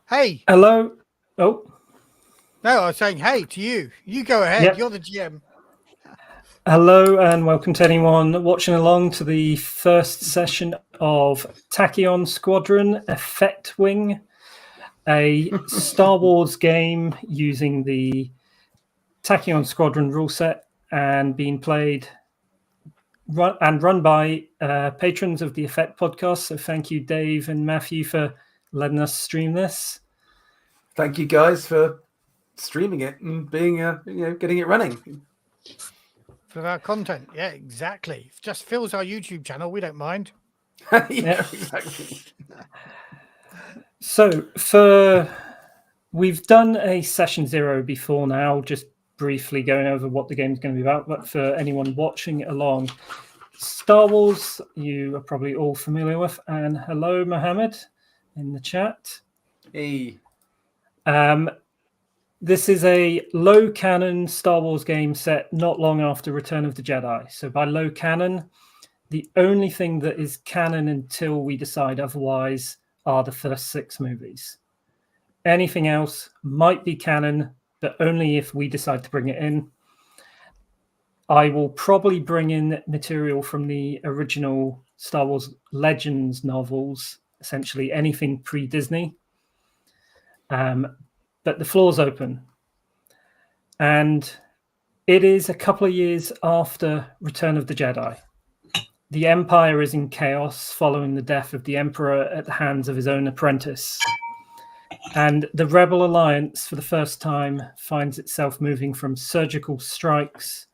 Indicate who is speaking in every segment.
Speaker 1: Hey.
Speaker 2: Hello. Oh.
Speaker 1: No, I was saying hey to you. You go ahead.
Speaker 2: Yep.
Speaker 1: You're the GM.
Speaker 2: Hello and welcome to anyone watching along to the first session of Tachyon Squadron, Effect Wing, a Star Wars game using the Tachyon Squadron rule set and being played and run by patrons of the Effect podcast. So thank you, Dave and Matthew, for letting us stream this.
Speaker 3: Thank you guys for streaming it and being getting it running
Speaker 1: For our content. Yeah, exactly. It just fills our YouTube channel. We don't mind.
Speaker 3: Yeah, exactly.
Speaker 2: So we've done a session 0 before now, just briefly going over what the game's going to be about. But for anyone watching along, Star Wars, you are probably all familiar with. And hello, Mohammed, in the chat.
Speaker 3: Hey.
Speaker 2: This is a low canon Star Wars game set not long after Return of the Jedi. So by low canon, the only thing that is canon until we decide otherwise are the first 6 movies. Anything else might be canon, but only if we decide to bring it in. I will probably bring in material from the original Star Wars Legends novels, essentially anything pre-Disney. But the floor's open. And it is a couple of years after Return of the Jedi. The Empire is in chaos following the death of the Emperor at the hands of his own apprentice. And the Rebel Alliance, for the first time, finds itself moving from surgical strikes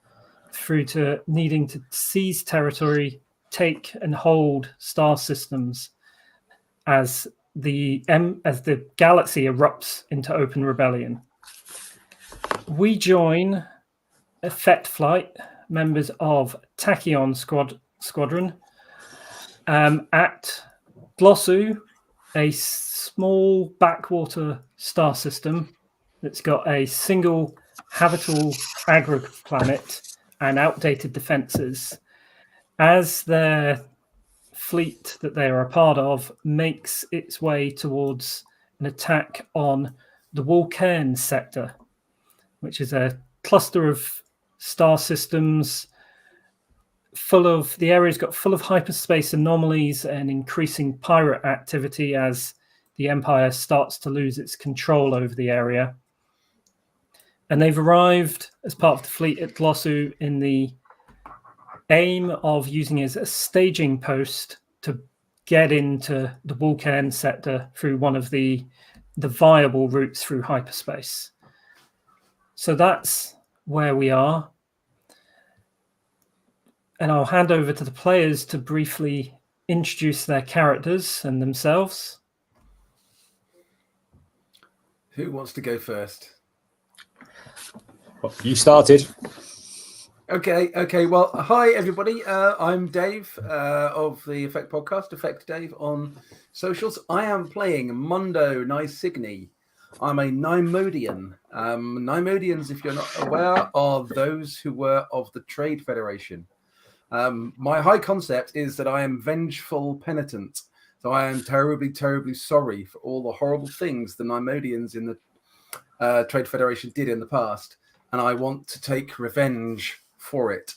Speaker 2: through to needing to seize territory, take and hold star systems as the galaxy erupts into open rebellion. We join Effect Flight, members of Tachyon Squadron, at Glossu, a small backwater star system that's got a single habitable agri-planet and outdated defenses. As their fleet that they are a part of makes its way towards an attack on the Vulcan sector, which is a cluster of star systems full of hyperspace anomalies and increasing pirate activity as the Empire starts to lose its control over the area. And they've arrived as part of the fleet at Glossu in the aim of using it as a staging post to get into the Vulcan sector through one of the viable routes through hyperspace. So that's where we are. And I'll hand over to the players to briefly introduce their characters and themselves.
Speaker 3: Who wants to go first?
Speaker 4: Well, you started.
Speaker 3: Okay. Well, hi, everybody. I'm Dave of the Effect podcast, Effect Dave on socials. I am playing Mondo Nysigny. I'm a Nymodian. Nymodians, if you're not aware, are those who were of the Trade Federation. My high concept is that I am vengeful penitent. So I am terribly, terribly sorry for all the horrible things the Nymodians in the Trade Federation did in the past. And I want to take revenge for it.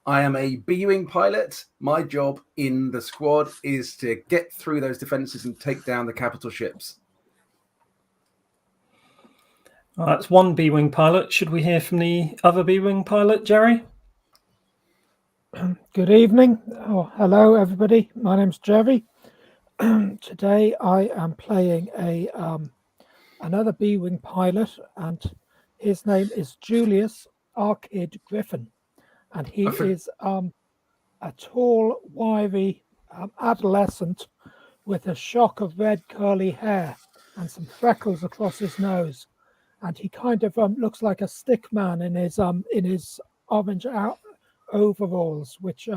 Speaker 3: I am a B-wing pilot. My job in the squad is to get through those defenses and take down the capital ships.
Speaker 2: Well, that's one B-wing pilot. Should we hear from the other B-wing pilot, Jerry?
Speaker 5: Good evening. Oh, hello, everybody. My name's Jerry. Today I am playing another B-wing pilot, and his name is Julius Arkid Griffin, and he is a tall, wiry adolescent with a shock of red curly hair and some freckles across his nose, and he kind of looks like a stick man in his orange overalls, which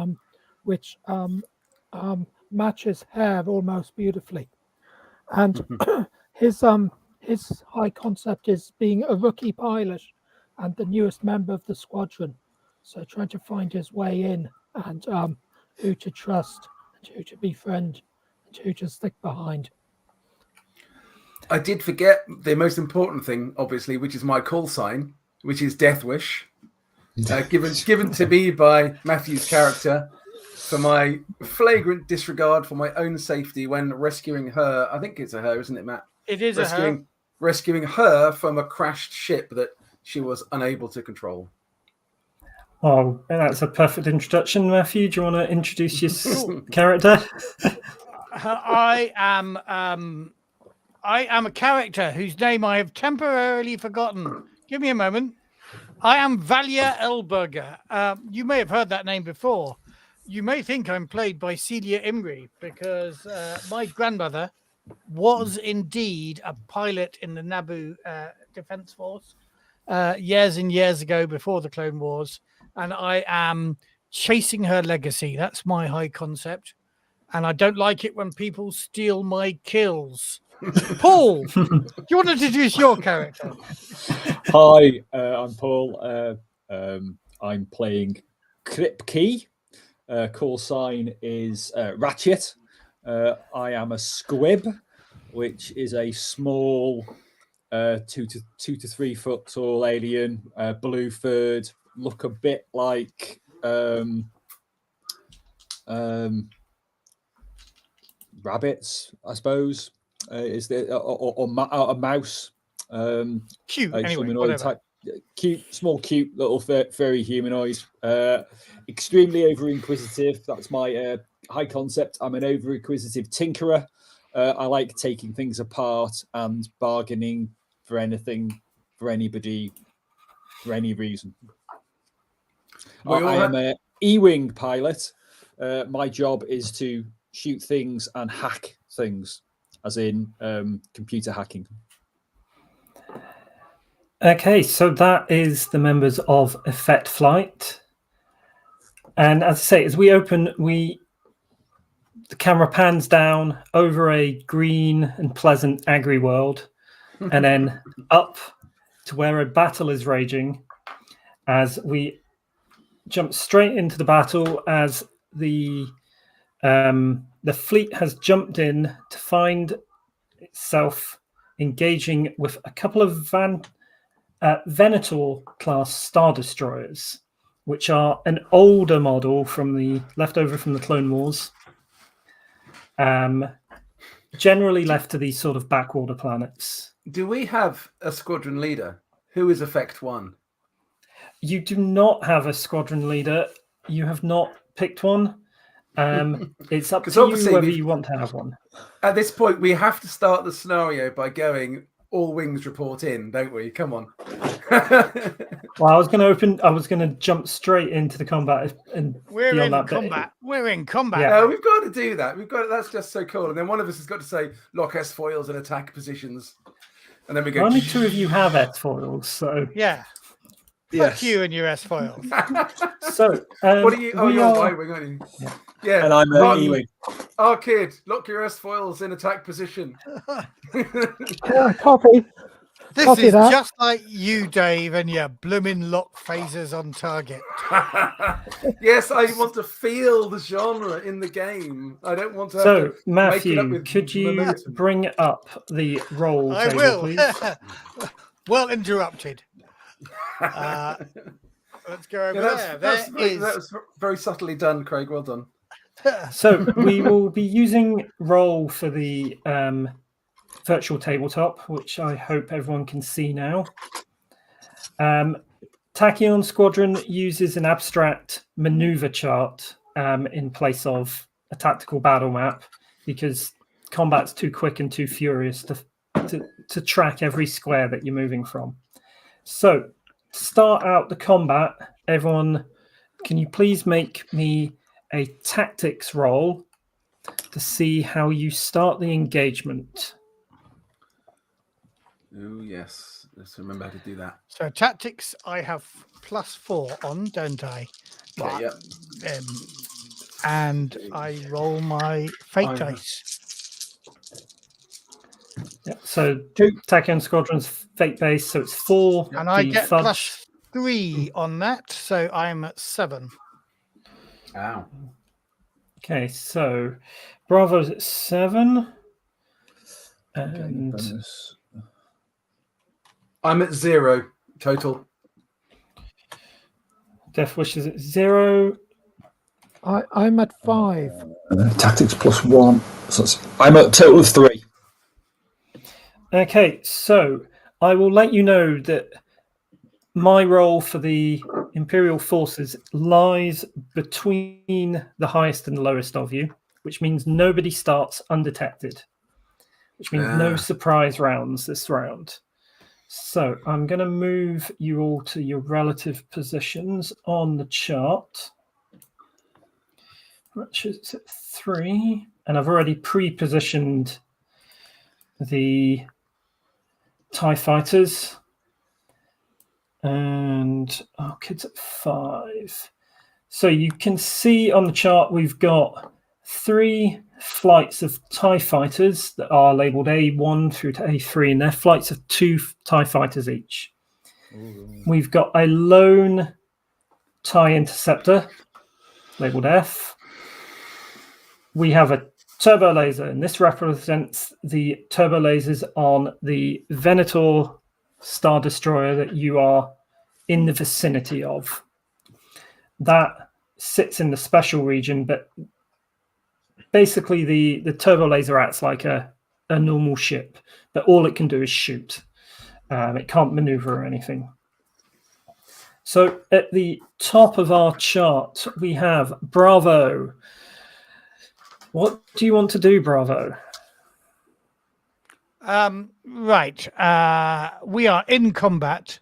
Speaker 5: match his hair almost beautifully. And his high concept is being a rookie pilot and the newest member of the squadron, so trying to find his way in and who to trust and who to befriend and who to stick behind.
Speaker 3: I did forget the most important thing, obviously, which is my call sign, which is Death Wish, given to me by Matthew's character for my flagrant disregard for my own safety when rescuing her. I think it's a her, isn't it, Matt?
Speaker 1: It is a her.
Speaker 3: Rescuing her from a crashed ship that she was unable to control.
Speaker 2: Oh, that's a perfect introduction, Matthew. Do you want to introduce your character?
Speaker 1: I am a character whose name I have temporarily forgotten. Give me a moment. I am Valia Elberger. You may have heard that name before. You may think I'm played by Celia Imrie because my grandmother was indeed a pilot in the Naboo Defense Force years and years ago before the Clone Wars. And I am chasing her legacy. That's my high concept. And I don't like it when people steal my kills. Paul, do you want to introduce your character?
Speaker 4: Hi, I'm Paul. I'm playing Kripke. Call sign is Ratchet. I am a squib, which is a small 2 to 3 foot tall alien, blue furred, look a bit like rabbits, I suppose. Is there or a mouse?
Speaker 1: Cute, anyway,
Speaker 4: humanoid
Speaker 1: whatever.
Speaker 4: type, cute, small, cute little furry humanoid. Extremely over inquisitive. That's my high concept. I'm an over inquisitive tinkerer. I like taking things apart and bargaining for anything, for anybody, for any reason. I am an E-wing pilot. My job is to shoot things and hack things, as in computer hacking.
Speaker 2: Okay, so that is the members of Effet Flight. And as I say, as we open, the camera pans down over a green and pleasant agri world, and then up to where a battle is raging as we jump straight into the battle as the fleet has jumped in to find itself engaging with a couple of Venator class Star Destroyers, which are an older model leftover from the Clone Wars. Generally left to these sort of backwater planets.
Speaker 3: Do we have a squadron leader? Who is Effect 1?
Speaker 2: You do not have a squadron leader. You have not picked one. It's up to you whether you want to have one.
Speaker 3: At this point, we have to start the scenario by going all wings report in, don't we? Come on.
Speaker 2: Well, I was going to jump straight into the combat. And
Speaker 1: We're in combat. We're in combat.
Speaker 2: Yeah.
Speaker 3: No, we've got to do that. That's just so cool. And then one of us has got to say lock S foils and attack positions, and then we go.
Speaker 2: Only 2 of you have S foils, so
Speaker 1: Yeah.
Speaker 4: Yes.
Speaker 1: Fuck you and your S foils.
Speaker 2: so
Speaker 3: What are you? Oh, you're Y-wing, aren't you? Yeah.
Speaker 4: And I'm an E-wing.
Speaker 3: Oh, kid, lock your S foils in attack position.
Speaker 5: Copy.
Speaker 1: This
Speaker 5: Copy
Speaker 1: is
Speaker 5: that.
Speaker 1: just like you, Dave, and your blooming lock phasers on target.
Speaker 3: Yes, I want to feel the genre in the game. I don't want to.
Speaker 2: So,
Speaker 3: make it up
Speaker 2: Matthew,
Speaker 3: with
Speaker 2: could you
Speaker 3: momentum.
Speaker 2: bring up the roll
Speaker 1: I
Speaker 2: table,
Speaker 1: will.
Speaker 2: please?
Speaker 1: Well interrupted. Let's go over there.
Speaker 3: That
Speaker 1: There
Speaker 3: was very subtly done, Craig. Well done.
Speaker 2: So we will be using roll for the virtual tabletop, which I hope everyone can see now. Tachyon Squadron uses an abstract maneuver chart in place of a tactical battle map because combat's too quick and too furious to track every square that you're moving from. So, to start out the combat, everyone, can you please make me a tactics roll to see how you start the engagement?
Speaker 3: Oh, yes. Let's remember how to do that.
Speaker 1: So tactics, I have +4 on, don't I?
Speaker 3: Okay, yeah.
Speaker 1: And I roll my fate dice.
Speaker 2: Yeah, so Tachyon Squadron's fate base, so it's 4.
Speaker 1: And I get
Speaker 2: fudge.
Speaker 1: +3 on that, so I'm at 7.
Speaker 3: Ow.
Speaker 2: Okay, so Bravo's at 7. And
Speaker 4: Bonus.
Speaker 3: I'm at 0 total.
Speaker 2: Death Wish is at 0.
Speaker 5: I'm at 5.
Speaker 4: Tactics +1. So I'm at total of 3.
Speaker 2: Okay, so I will let you know that my role for the Imperial forces lies between the highest and the lowest of you, which means nobody starts undetected, which means no surprise rounds this round. So I'm going to move you all to your relative positions on the chart, which is at 3. And I've already pre-positioned the TIE fighters. And our kids at 5. So you can see on the chart we've got 3 flights of TIE fighters that are labeled A1 through to A3, and they're flights of 2 TIE fighters each. We've got a lone TIE interceptor labeled F. We have a turbo laser, and this represents the turbo lasers on the Venator Star Destroyer that you are in the vicinity of. That sits in the special region, but basically the turbo laser acts like a normal ship, but all it can do is shoot. It can't maneuver or anything. So at the top of our chart, we have Bravo. What do you want to do, Bravo?
Speaker 1: Right. We are in combat.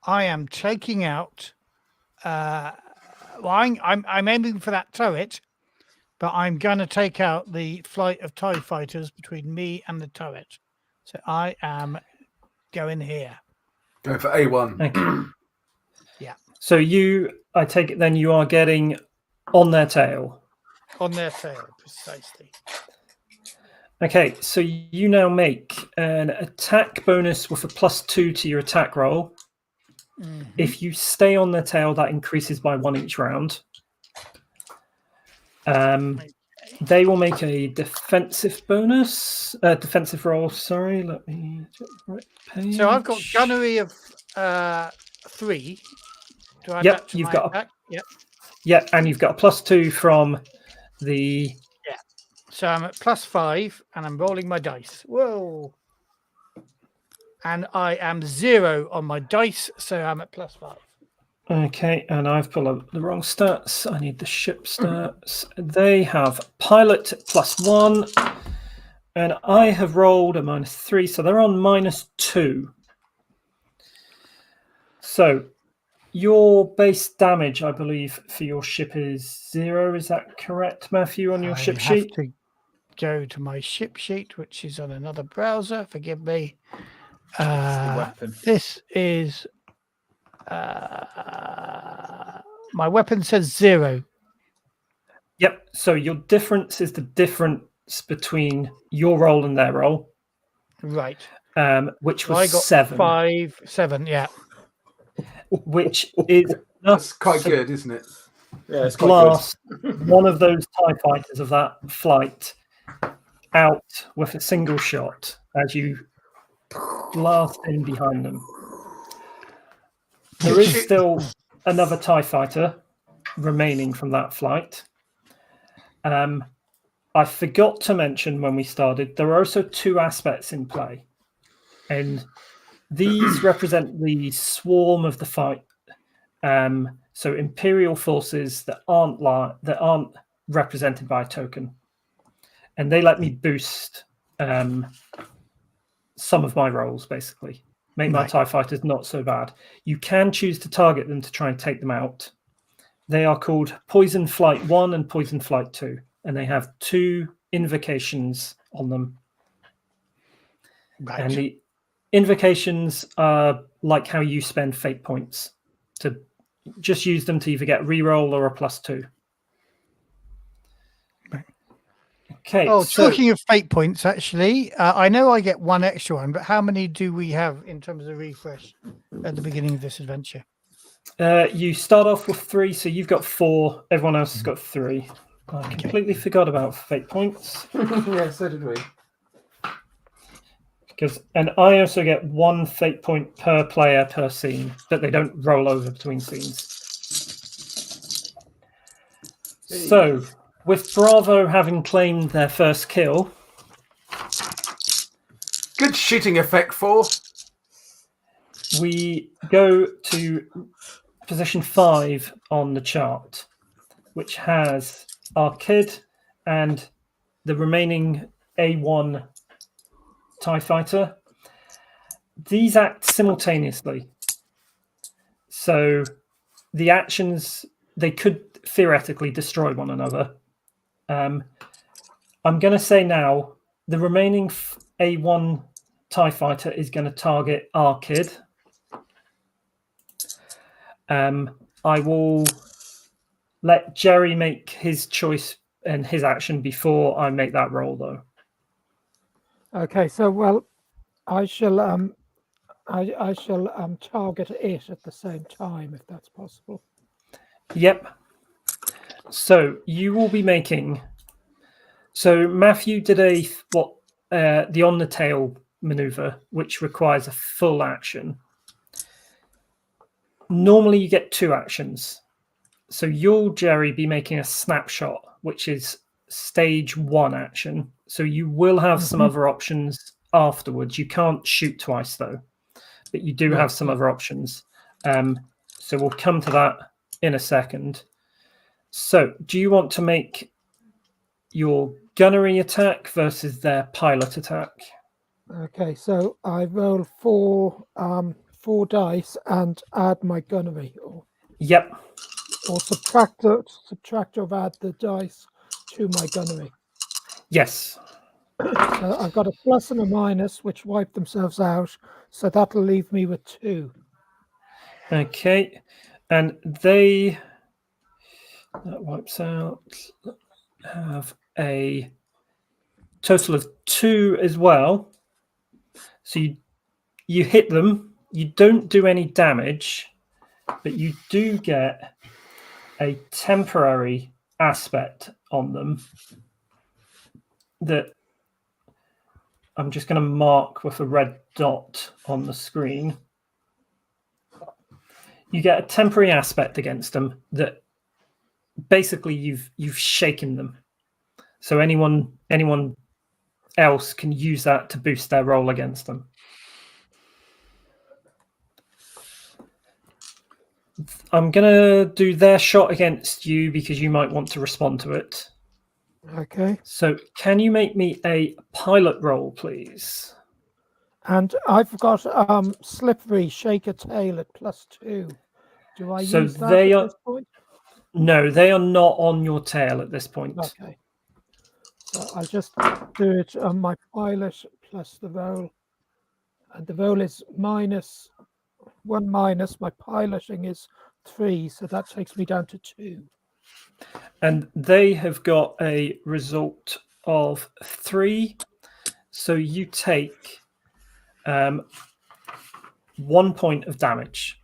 Speaker 1: I am taking out. I'm aiming for that turret, but I'm going to take out the flight of TIE fighters between me and the turret. So I am going here.
Speaker 3: Go for A1.
Speaker 2: Okay.
Speaker 1: Yeah.
Speaker 2: So I take it then you are getting on their tail.
Speaker 1: On their tail, precisely.
Speaker 2: Okay, so you now make an attack bonus with a +2 to your attack roll.
Speaker 1: Mm-hmm.
Speaker 2: If you stay on their tail, that increases by 1 each round. They will make a defensive bonus, defensive roll. Sorry, let me check the right page.
Speaker 1: So I've got gunnery of 3. Do I add
Speaker 2: Yep,
Speaker 1: that to
Speaker 2: you've
Speaker 1: my
Speaker 2: got
Speaker 1: attack? Yep.
Speaker 2: Yeah, and you've got a +2 from the.
Speaker 1: So I'm at +5, and I'm rolling my dice. Whoa! And I am 0 on my dice, so I'm at +5.
Speaker 2: Okay, and I've pulled up the wrong stats. I need the ship stats. They have pilot +1, and I have rolled a -3, so they're on -2. So your base damage, I believe, for your ship is 0. Is that correct, Matthew, on your ship sheet?
Speaker 1: I have to go to my ship sheet, which is on another browser. Forgive me.
Speaker 4: The weapon.
Speaker 1: This is my weapon says 0.
Speaker 2: Yep. So your difference is the difference between your roll and their roll,
Speaker 1: Right.
Speaker 2: which
Speaker 1: So
Speaker 2: was
Speaker 1: I got
Speaker 2: 7.
Speaker 1: 7. Yeah.
Speaker 2: Which is
Speaker 3: That's quite good, isn't it?
Speaker 4: Yeah, it's quite
Speaker 2: blast one of those TIE fighters of that flight out with a single shot as you blast in behind them. There is still another TIE fighter remaining from that flight. I forgot to mention when we started, there are also 2 aspects in play. And these represent the swarm of the fight. So Imperial forces that aren't represented by a token. And they let me boost some of my rolls, basically. Make my TIE fighters not so bad. You can choose to target them to try and take them out. They are called Poison Flight 1 and Poison Flight 2. And they have 2 invocations on them.
Speaker 1: Right.
Speaker 2: And the invocations are like how you spend fate points, to just use them to either get reroll or a +2.
Speaker 1: Right.
Speaker 2: Okay.
Speaker 1: Oh,
Speaker 2: so,
Speaker 1: talking of fate points, actually, I know I get 1 extra one, but how many do we have in terms of refresh at the beginning of this adventure?
Speaker 2: you start off with 3, so you've got 4. Everyone else has got 3. I completely forgot about fate points.
Speaker 3: Yeah, so did we.
Speaker 2: And I also get 1 fate point per player per scene, that they don't roll over between scenes. So, with Bravo having claimed their first kill,
Speaker 3: Good shooting Effect 4.
Speaker 2: we go to position 5 on the chart, which has our kid and the remaining A1 TIE fighter. These act simultaneously. So the actions, they could theoretically destroy one another. I'm going to say now, the remaining A1 TIE fighter is going to target our kid. I will let Jerry make his choice and his action before I make that roll, though.
Speaker 5: Okay, so I shall I shall target it at the same time, if that's possible.
Speaker 2: Yep. So you will be making. So Matthew did the on the tail maneuver, which requires a full action. Normally, you get 2 actions. So you'll, Jerry, be making a snapshot, which is stage 1 action. So you will have some other options afterwards. You can't shoot twice, though, but you do have some other options. So we'll come to that in a second. So do you want to make your gunnery attack versus their pilot attack?
Speaker 5: Okay, so I roll 4 dice and add my gunnery,
Speaker 2: Yep.
Speaker 5: or subtract or add the dice to my gunnery.
Speaker 2: Yes.
Speaker 5: So I've got a plus and a minus, which wipe themselves out. So that'll leave me with 2.
Speaker 2: Okay. And that wipes out, have a total of 2 as well. So you hit them, you don't do any damage, but you do get a temporary aspect on them that I'm just going to mark with a red dot on the screen. You get a temporary aspect against them that basically you've shaken them. So anyone else can use that to boost their roll against them. I'm going to do their shot against you because you might want to respond to it.
Speaker 5: Okay.
Speaker 2: So can you make me a pilot roll, please?
Speaker 5: And I've got slippery shake a tail at +2. Do I use that at this point?
Speaker 2: No, they are not on your tail at this point.
Speaker 5: Okay. So I'll just do it on my pilot plus the roll. And the roll is -1 minus. My piloting is 3, so that takes me down to 2.
Speaker 2: And they have got a result of 3. So you take 1 point of damage.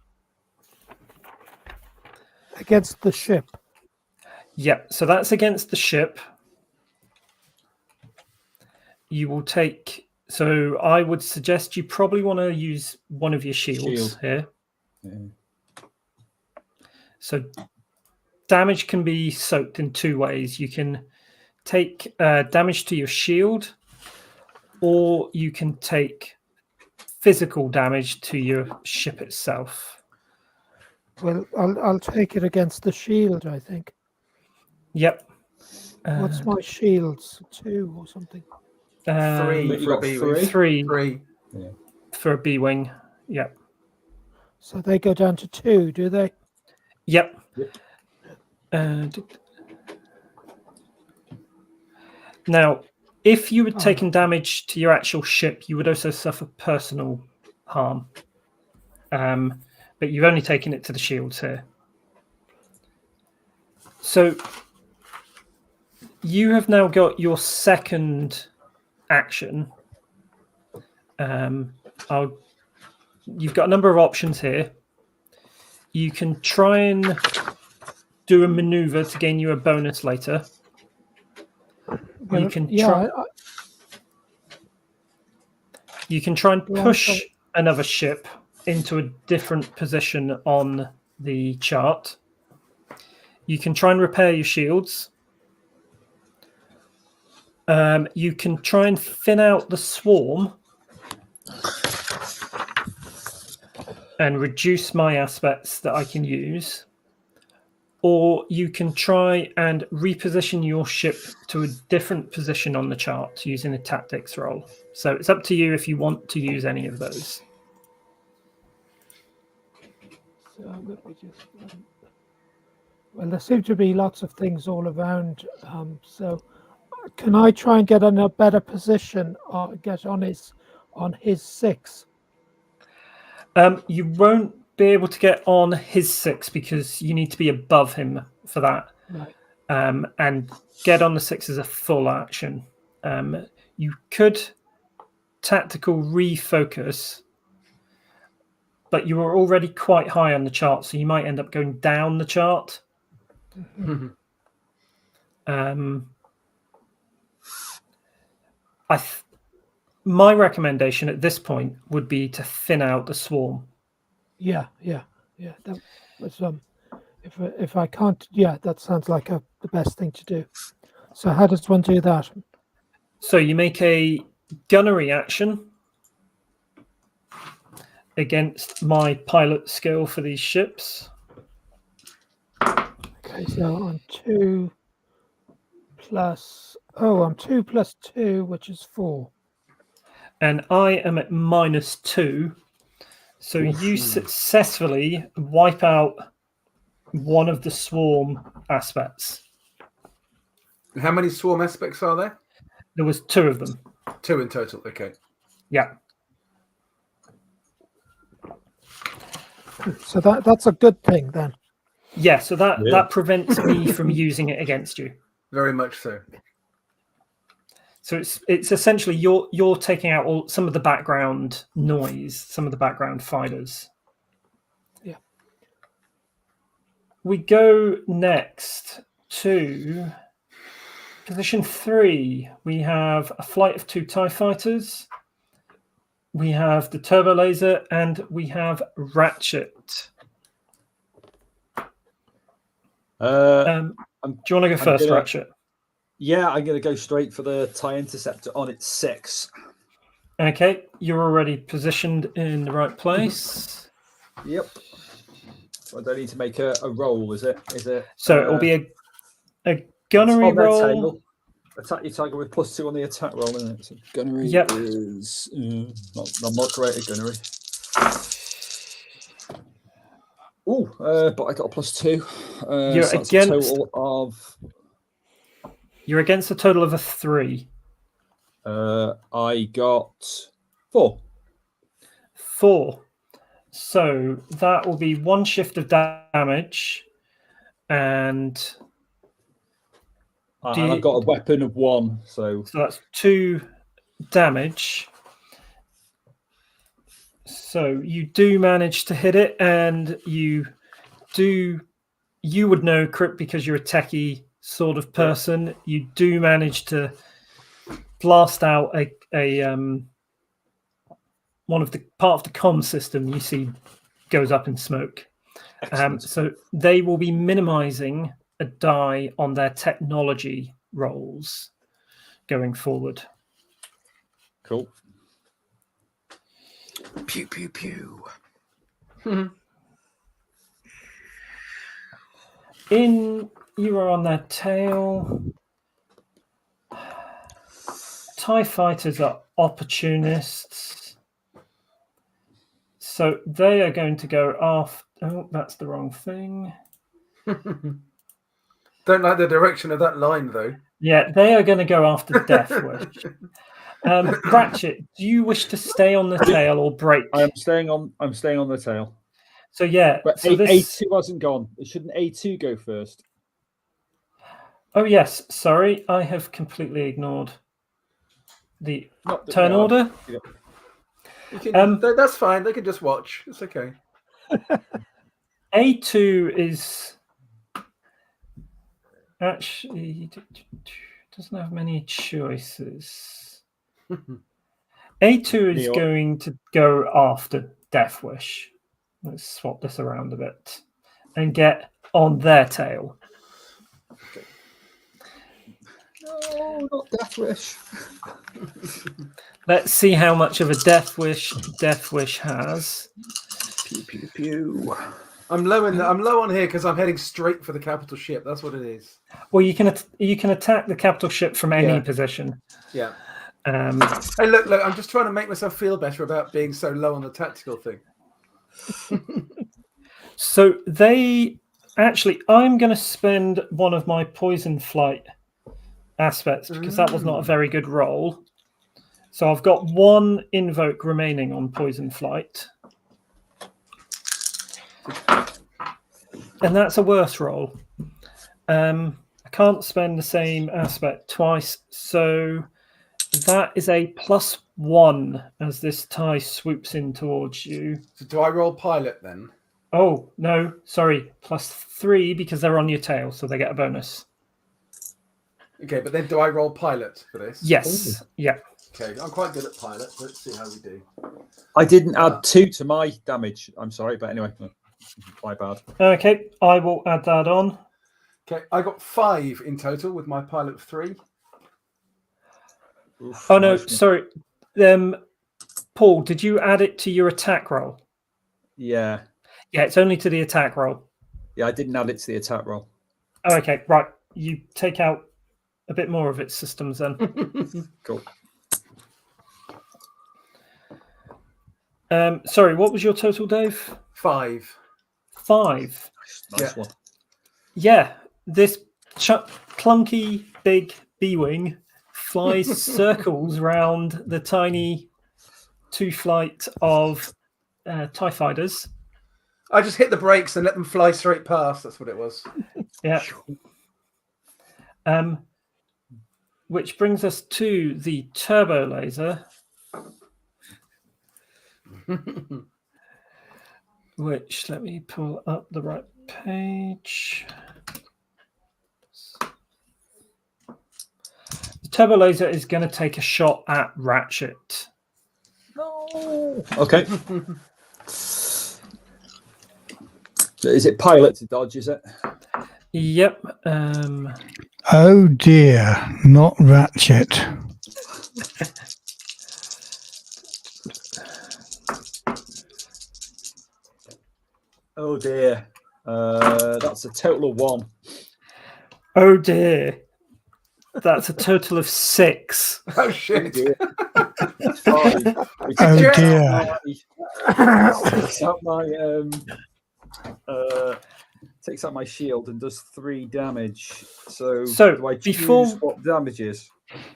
Speaker 5: Against the ship.
Speaker 2: Yep, so that's against the ship. You will take... So I would suggest you probably want to use one of your shields here.
Speaker 4: Yeah.
Speaker 2: So damage can be soaked in 2 ways. You can take damage to your shield, or you can take physical damage to your ship itself.
Speaker 5: Well, I'll take it against the shield, I think.
Speaker 2: Yep.
Speaker 5: What's my shields? 2 or something?
Speaker 3: 3 for a B-wing.
Speaker 2: 3
Speaker 4: Yeah.
Speaker 2: for a B-wing. Yep.
Speaker 5: So they go down to 2, do they?
Speaker 2: Yep. Now, if you had taken damage to your actual ship, you would also suffer personal harm. But you've only taken it to the shields here. So you have now got your second action. You've got a number of options here. You can try and do a maneuver to gain you a bonus later.
Speaker 5: Well,
Speaker 2: You can
Speaker 5: yeah,
Speaker 2: You can try and
Speaker 5: Go on,
Speaker 2: push
Speaker 5: sorry.
Speaker 2: another ship into a different position on the chart. You can try and repair your shields. You can try and thin out the swarm and reduce my aspects that I can use. Or you can try and reposition your ship to a different position on the chart using a tactics roll. So it's up to you if you want to use any of those.
Speaker 5: So let me just. Well, there seem to be lots of things all around. So, can I try and get in a better position or get on his 6?
Speaker 2: You won't be able to get on his 6 because you need to be above him for that.
Speaker 5: Right.
Speaker 2: And get on the 6 is a full action. You could tactical refocus, but you are already quite high on the chart, so you might end up going down the chart. My recommendation at this point would be to thin out the swarm.
Speaker 5: Yeah. That was if I can't, that sounds like the best thing to do. So how does one do that?
Speaker 2: So you make a gunnery action against my pilot skill for these ships.
Speaker 5: Okay, so on 2 plus. Oh, I'm 2 plus 2, which is 4.
Speaker 2: And I am at -2. So you successfully wipe out one of the swarm aspects.
Speaker 3: And how many swarm aspects are there?
Speaker 2: There was 2 of them.
Speaker 3: 2 in total. Okay.
Speaker 2: Yeah.
Speaker 5: So that's a good thing then.
Speaker 2: Yeah, so that prevents me from using it against you.
Speaker 3: Very much so.
Speaker 2: So it's essentially you're taking out some of the background noise, some of the background fighters.
Speaker 5: Yeah.
Speaker 2: We go next to position 3. We have a flight of 2 TIE fighters. We have the turbo laser, and we have Ratchet. Do you want to go first, Ratchet?
Speaker 4: Yeah, I'm going to go straight for the TIE interceptor on its 6.
Speaker 2: Okay, you're already positioned in the right place.
Speaker 4: Yep. So I don't need to make a roll, is it?
Speaker 2: So it'll be a gunnery roll.
Speaker 4: Attack your target with +2 on the attack roll, isn't it? So gunnery
Speaker 2: Yep.
Speaker 4: is I'm not great at gunnery. Oh, but I got a +2.
Speaker 2: You're
Speaker 4: so that's a total of.
Speaker 2: You're against a total of a 3.
Speaker 4: I got 4.
Speaker 2: 4. So that will be 1 shift of damage, and
Speaker 4: I've got a weapon of 1, so
Speaker 2: that's 2 damage. So you do manage to hit it, and you would know, Crypt, because you're a techie sort of person. You do manage to blast out a one of the part of the comm system you see goes up in smoke. So they will be minimizing a die on their technology rolls going forward.
Speaker 4: Cool.
Speaker 3: Pew pew pew.
Speaker 2: You are on their tail. TIE fighters are opportunists. So they are going to go after. Oh, that's the wrong thing.
Speaker 3: Don't like the direction of that line, though.
Speaker 2: Yeah, they are going to go after Death Wish. Ratchet, do you wish to stay on the tail or break?
Speaker 4: I'm staying on the tail.
Speaker 2: So yeah,
Speaker 4: but
Speaker 2: so
Speaker 4: A2 hasn't gone. Shouldn't A2 go first?
Speaker 2: Oh yes, sorry, I have completely ignored the turn order.
Speaker 3: That's fine. They can just watch. It's okay.
Speaker 2: A2 is actually doesn't have many choices. A2 is
Speaker 4: Neil.
Speaker 2: going to go after Death Wish. Let's swap this around a bit and get on their tail.
Speaker 4: No, not Death Wish.
Speaker 2: Let's see how much of a Death Wish has.
Speaker 4: Pew pew pew.
Speaker 3: I'm low on here because I'm heading straight for the capital ship. That's what it is.
Speaker 2: Well, you can attack the capital ship from any
Speaker 3: Yeah.
Speaker 2: position.
Speaker 3: Yeah.
Speaker 2: Um,
Speaker 3: Hey, look! I'm just trying to make myself feel better about being so low on the tactical thing.
Speaker 2: so I'm going to spend one of my poison flight aspects because that was not a very good roll. So I've got one invoke remaining on poison flight. And that's a worse roll. I can't spend the same aspect twice, so that is a +1 as this tie swoops in towards you.
Speaker 3: So do I roll pilot then?
Speaker 2: Oh, no, sorry, +3 because they're on your tail, so they get a bonus.
Speaker 3: Okay, but then do I roll pilot for this?
Speaker 2: Yes, yeah.
Speaker 3: Okay, I'm quite good at pilot. Let's see how we do.
Speaker 4: I didn't add 2 to my damage. I'm sorry, but anyway, my bad.
Speaker 2: Okay, I will add that on.
Speaker 3: Okay, I got 5 in total with my pilot of 3.
Speaker 4: Oof,
Speaker 2: Oh, no,
Speaker 4: nice.
Speaker 2: sorry. Paul, did you add it to your attack roll?
Speaker 4: Yeah,
Speaker 2: Yeah, it's only to the attack roll.
Speaker 4: I didn't add it to the attack roll.
Speaker 2: Oh, okay, right. You take out a bit more of its systems then.
Speaker 4: Cool.
Speaker 2: Sorry, what was your total, Dave?
Speaker 3: 5.
Speaker 2: 5.
Speaker 4: Nice
Speaker 3: Yeah.
Speaker 4: one.
Speaker 2: Yeah, this clunky big B-wing flies circles round the tiny 2-flight of TIE fighters.
Speaker 3: I just hit the brakes and let them fly straight past. That's what it was.
Speaker 2: Yeah. Which brings us to the turbo laser, which let me pull up the right page. The turbo laser is going to take a shot at Ratchet.
Speaker 4: No. Okay. So is it pilot to dodge, is it?
Speaker 2: Yep.
Speaker 1: Oh dear, not Ratchet.
Speaker 4: Oh dear. That's a total of 1.
Speaker 2: Oh dear. That's a total of 6.
Speaker 3: Oh, shit.
Speaker 4: Dear. 5. Which
Speaker 1: Oh
Speaker 3: Jack.
Speaker 1: dear.
Speaker 4: Takes out my shield and does 3 damage. So do I choose
Speaker 2: before-
Speaker 4: what damage is?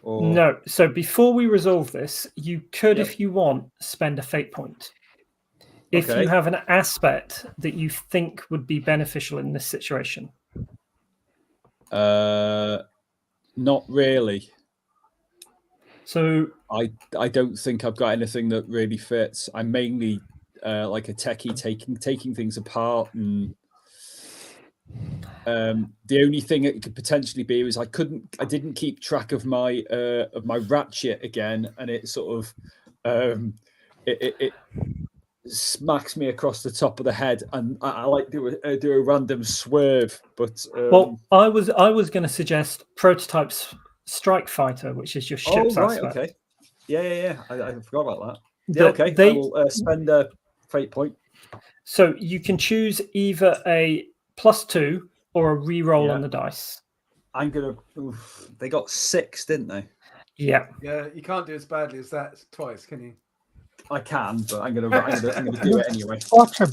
Speaker 4: Or...
Speaker 2: No. So before we resolve this, you could,
Speaker 4: Yep.
Speaker 2: if you want, spend a fate point. If
Speaker 4: Okay.
Speaker 2: you have an aspect that you think would be beneficial in this situation.
Speaker 4: Not really.
Speaker 2: So
Speaker 4: I don't think I've got anything that really fits. I'm mainly like a techie, taking things apart, and the only thing it could potentially be is I didn't keep track of my ratchet again, and it sort of it smacks me across the top of the head, and I like do a random swerve. But
Speaker 2: well, I was going to suggest Prototype's Strike Fighter, which is your ship's
Speaker 4: right,
Speaker 2: aspect.
Speaker 4: okay, yeah. I forgot about that. Yeah, okay. I will spend a fate point.
Speaker 2: So you can choose either a +2 or a re-roll on the dice.
Speaker 4: I'm gonna. They got 6, didn't they?
Speaker 2: Yeah.
Speaker 3: Yeah, you can't do as badly as that twice, can you?
Speaker 4: I can, but I'm gonna do it anyway.
Speaker 5: Watch him.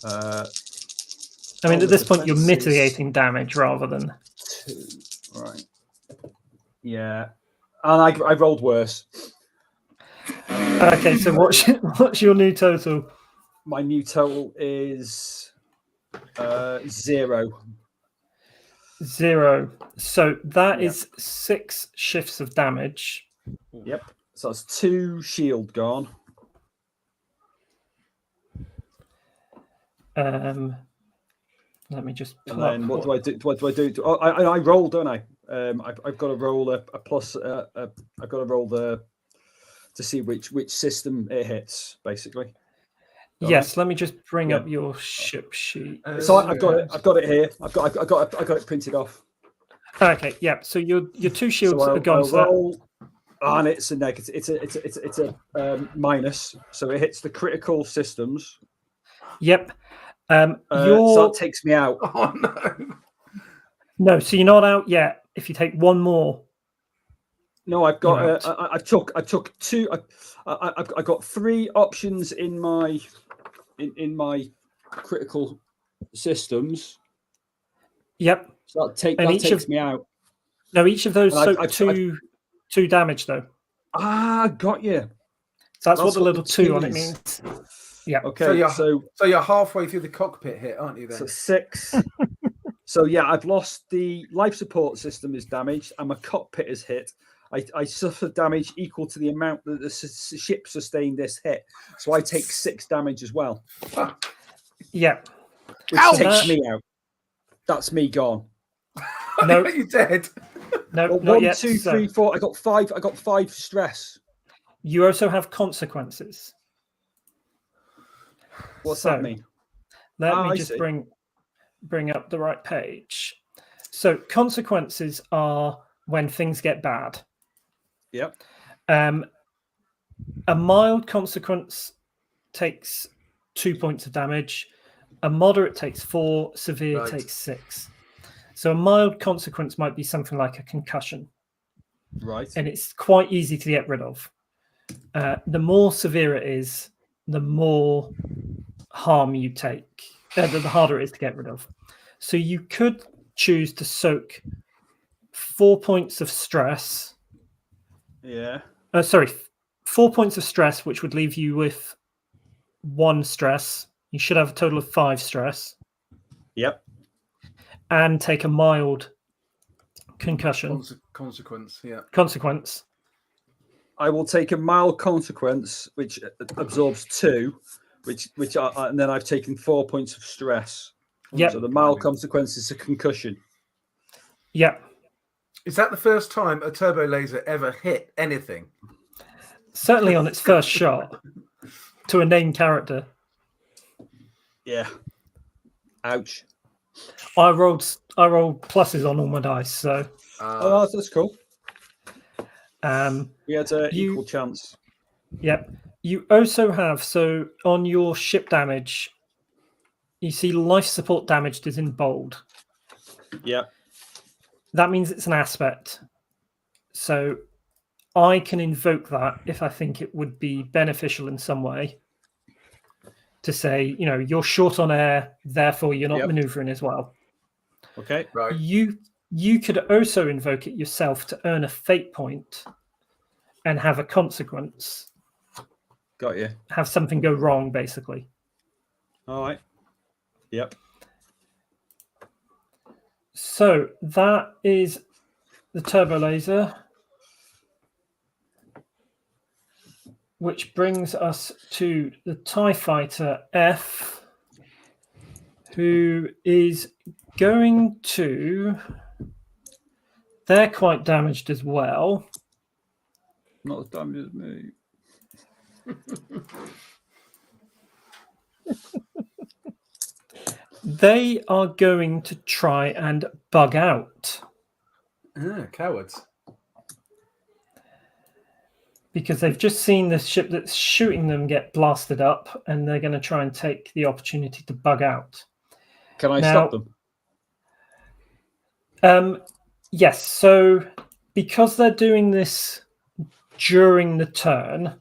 Speaker 2: I mean,
Speaker 4: Oh,
Speaker 2: at this point, you're
Speaker 4: defense is
Speaker 2: mitigating damage rather than.
Speaker 4: 2. Right. Yeah, and I rolled worse.
Speaker 2: Okay, so what's your new total?
Speaker 4: My new total is 0.
Speaker 2: 0. So that is 6 shifts of damage.
Speaker 4: Yep. So that's 2 shield gone.
Speaker 2: Let me just
Speaker 4: And
Speaker 2: pull up
Speaker 4: then what do I do? What do I do? Oh, I roll, don't I? I've got to roll a plus. I've got to roll to see which system it hits, basically.
Speaker 2: Yes, let me just bring
Speaker 4: Yeah.
Speaker 2: up your ship sheet.
Speaker 4: So I've got it. I've got it here. I got it printed off.
Speaker 2: Okay, yeah. So your two shields
Speaker 4: So
Speaker 2: are gone.
Speaker 4: I'll roll, and it's a negative. It's a minus. So it hits the critical systems.
Speaker 2: Yep.
Speaker 4: So that takes me out.
Speaker 3: Oh no!
Speaker 2: No, so you're not out yet. If you take one more.
Speaker 4: No, I've got.
Speaker 2: You're out.
Speaker 4: I took two. I got three options in my critical systems.
Speaker 2: Yep.
Speaker 4: So that takes me out.
Speaker 2: No, each of those
Speaker 4: And
Speaker 2: soak two damage though.
Speaker 4: Got you.
Speaker 2: So that's what the little two on it
Speaker 4: is.
Speaker 2: means. Yeah.
Speaker 4: Okay.
Speaker 3: So you're halfway through the cockpit hit, aren't you? Then.
Speaker 4: So 6. So yeah, I've lost the life support system is damaged, and my cockpit is hit. I suffer damage equal to the amount that the ship sustained this hit. So I take 6 damage as well.
Speaker 2: Yeah.
Speaker 4: Which takes me out. That's me gone.
Speaker 2: No,
Speaker 3: you dead.
Speaker 2: No,
Speaker 4: Well,
Speaker 2: not
Speaker 4: 1,
Speaker 2: yet.
Speaker 4: 2, 3, 4. I got 5. I got 5 stress.
Speaker 2: You also have consequences.
Speaker 4: What's that mean?
Speaker 2: Let me just bring up the right page. So consequences are when things get bad.
Speaker 4: Yep.
Speaker 2: A mild consequence takes 2 points of damage. A moderate takes 4. Severe takes 6. So a mild consequence might be something like a concussion.
Speaker 4: Right.
Speaker 2: And it's quite easy to get rid of. The more severe it is, the more harm you take, the harder it is to get rid of. So you could choose to soak 4 points of stress.
Speaker 4: Yeah.
Speaker 2: 4 points of stress, which would leave you with 1 stress. You should have a total of 5 stress.
Speaker 4: Yep.
Speaker 2: And take a mild concussion.
Speaker 3: Consequence, yeah.
Speaker 2: Consequence.
Speaker 4: I will take a mild consequence, which absorbs 2, and then I've taken 4 points of stress.
Speaker 2: Yep.
Speaker 4: So the mild consequence is a concussion.
Speaker 2: Yep.
Speaker 3: Is that the first time a turbo laser ever hit anything?
Speaker 2: Certainly on its first shot to a named character.
Speaker 4: Yeah. Ouch.
Speaker 2: I rolled pluses on all my dice, so.
Speaker 4: Oh, that's cool. We had an equal chance.
Speaker 2: Yep. You also have, so on your ship damage, you see life support damaged is in bold.
Speaker 4: Yep.
Speaker 2: That means it's an aspect. So I can invoke that if I think it would be beneficial in some way to say, you're short on air, therefore you're not maneuvering as well.
Speaker 4: Okay.
Speaker 3: Right.
Speaker 2: You could also invoke it yourself to earn a fate point and have a consequence.
Speaker 4: Got you.
Speaker 2: Have something go wrong, basically.
Speaker 4: All right. Yep.
Speaker 2: So that is the turbo laser, which brings us to the TIE Fighter F, who is going to... They're quite damaged as well.
Speaker 4: Not as damaged as me.
Speaker 2: They are going to try and bug out.
Speaker 3: Cowards.
Speaker 2: Because they've just seen the ship that's shooting them get blasted up, and they're going to try and take the opportunity to bug out.
Speaker 4: Can I stop them?
Speaker 2: Yes. So because they're doing this during the turn,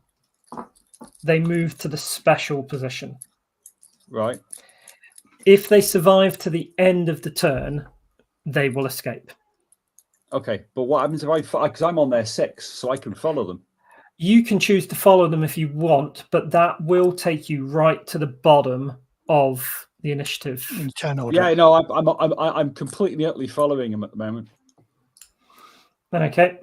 Speaker 2: they move to the special position.
Speaker 4: Right.
Speaker 2: If they survive to the end of the turn, they will escape.
Speaker 4: Okay, but what happens if because I'm on their 6, so I can follow them.
Speaker 2: You can choose to follow them if you want, but that will take you right to the bottom of the initiative.
Speaker 1: In turn order.
Speaker 4: Yeah, no, I'm completely utterly following them at the moment.
Speaker 2: Okay.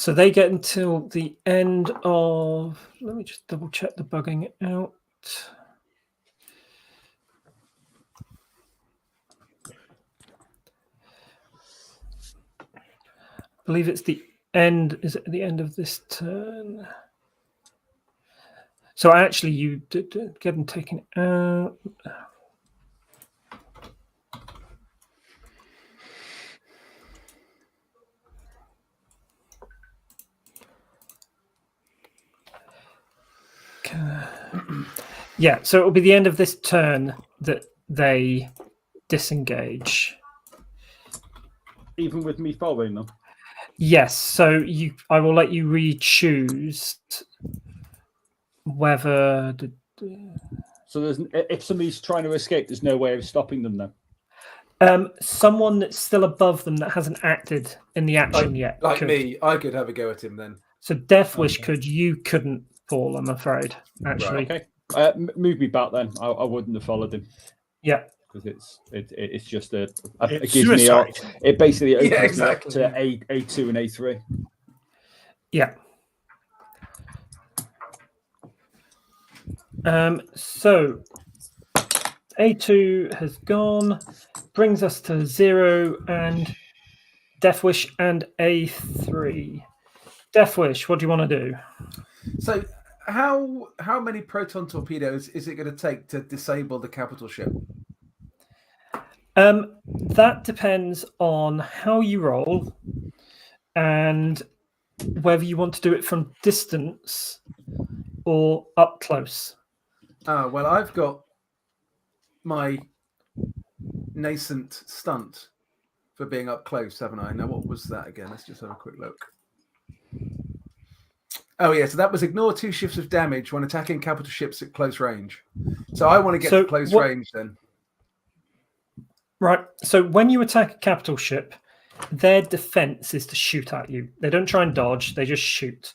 Speaker 2: So they get until the end of. Let me just double check the bugging out. I believe it's the end. Is it the end of this turn? So actually, you did get them taken out. Yeah, so it will be the end of this turn that they disengage.
Speaker 4: Even with me following them.
Speaker 2: Yes, so I will let you re-choose whether.
Speaker 4: So if somebody's trying to escape, there's no way of stopping them then.
Speaker 2: Someone that's still above them that hasn't acted in the action yet.
Speaker 3: Like
Speaker 2: could.
Speaker 3: me, I could have a go at him then.
Speaker 2: So Death Wish could. You couldn't, Paul. I'm afraid. Actually.
Speaker 4: Right, okay. Move me back then. I wouldn't have followed him.
Speaker 2: Yeah.
Speaker 4: Because it's just it
Speaker 1: It's
Speaker 4: gives me
Speaker 1: suicide.
Speaker 4: it basically opens
Speaker 3: Yeah,
Speaker 4: me
Speaker 3: exactly.
Speaker 4: up to A2 and A3.
Speaker 2: Yeah. So A2 has gone, brings us to 0 and Death Wish and A3. Death Wish, what do you want to do?
Speaker 3: So how many proton torpedoes is it going to take to disable the capital ship?
Speaker 2: That depends on how you roll and whether you want to do it from distance or up close.
Speaker 3: Well, I've got my nascent stunt for being up close, haven't I? Now, what was that again? Let's just have a quick look. Oh, yeah. So that was ignore 2 shifts of damage when attacking capital ships at close range. So I want to get to close range then.
Speaker 2: Right. So when you attack a capital ship, their defense is to shoot at you. They don't try and dodge, they just shoot.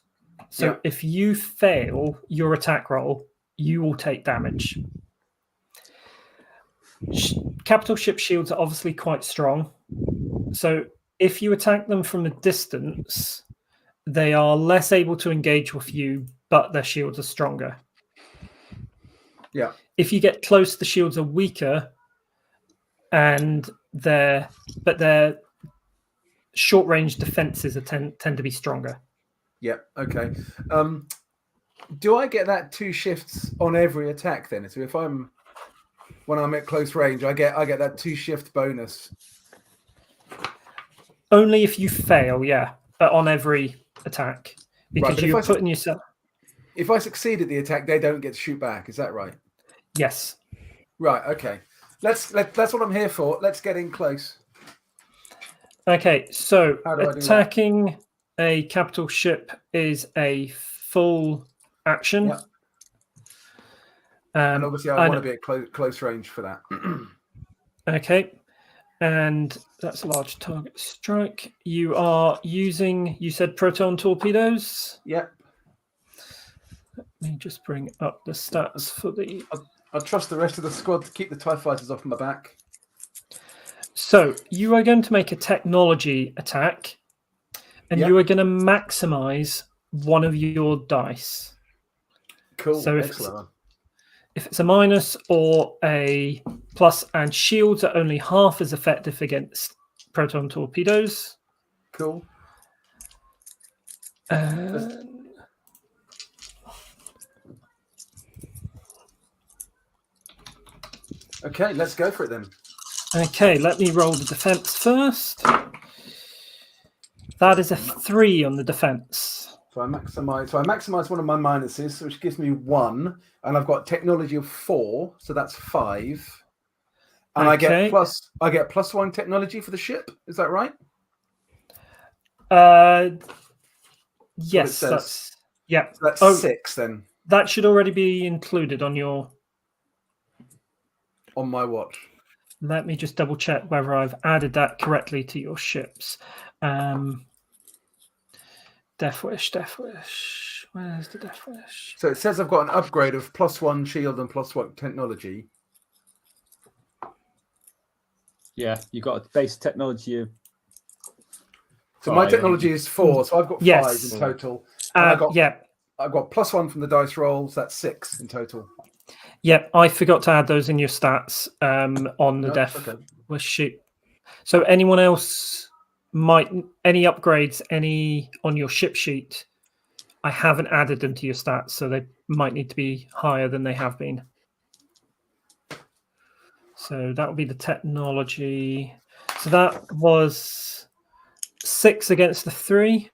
Speaker 2: So if you fail your attack roll, you will take damage. Capital ship shields are obviously quite strong. So if you attack them from a distance, they are less able to engage with you, but their shields are stronger.
Speaker 3: Yeah.
Speaker 2: If you get close, the shields are weaker, and their short range defenses tend to be stronger.
Speaker 3: Yeah. Okay. Do I get that 2 shifts on every attack then? So when I'm at close range, I get that 2 shift bonus.
Speaker 2: Only if you fail, yeah, but on every attack, because
Speaker 3: Right,
Speaker 2: you're putting yourself.
Speaker 3: If I succeed at the attack, they don't get to shoot back. Is that right?
Speaker 2: Yes.
Speaker 3: Right. Okay. That's what I'm here for. Let's get in close.
Speaker 2: Okay. So
Speaker 3: How do I do that?
Speaker 2: attacking a capital ship is a full action.
Speaker 3: Yeah. And obviously, I want to be at close range for that.
Speaker 2: Okay. And that's a large target strike. You are using, you said proton torpedoes?
Speaker 3: Yep.
Speaker 2: Let me just bring up the stats for the...
Speaker 3: I trust the rest of the squad to keep the TIE fighters off my back.
Speaker 2: So you are going to make a technology attack, and you are going to maximize one of your dice.
Speaker 3: Cool.
Speaker 2: So
Speaker 3: Excellent.
Speaker 2: if it's a minus or a plus, and shields are only half as effective against proton torpedoes.
Speaker 3: Cool. Okay, let's go for it then.
Speaker 2: Okay, let me roll the defense first. That is a 3 on the defense.
Speaker 3: So I maximize one of my minuses, which gives me 1, and I've got technology of 4, so that's 5. And
Speaker 2: Okay.
Speaker 3: I get plus 1 technology for the ship. Is that right?
Speaker 2: Yes, that's yeah.
Speaker 3: So that's 6 then.
Speaker 2: That should already be included on your.
Speaker 3: On my watch.
Speaker 2: Let me just double check whether I've added that correctly to your ships. Death Wish. Where's the Death Wish?
Speaker 3: So it says I've got an upgrade of plus 1 shield and plus 1 technology.
Speaker 4: Yeah, you got a base technology of
Speaker 3: So my
Speaker 4: Five.
Speaker 3: technology is 4, so I've got 5
Speaker 2: Yes.
Speaker 3: in total. And
Speaker 2: Yeah.
Speaker 3: I've got +1 from the dice rolls. That's 6 in total.
Speaker 2: Yep, I forgot to add those in your stats on the
Speaker 3: No,
Speaker 2: def
Speaker 3: okay.
Speaker 2: was sheet. So anyone else any upgrades any on your ship sheet? I haven't added them to your stats, so they might need to be higher than they have been. So that would be the technology. So that was 6 against the 3.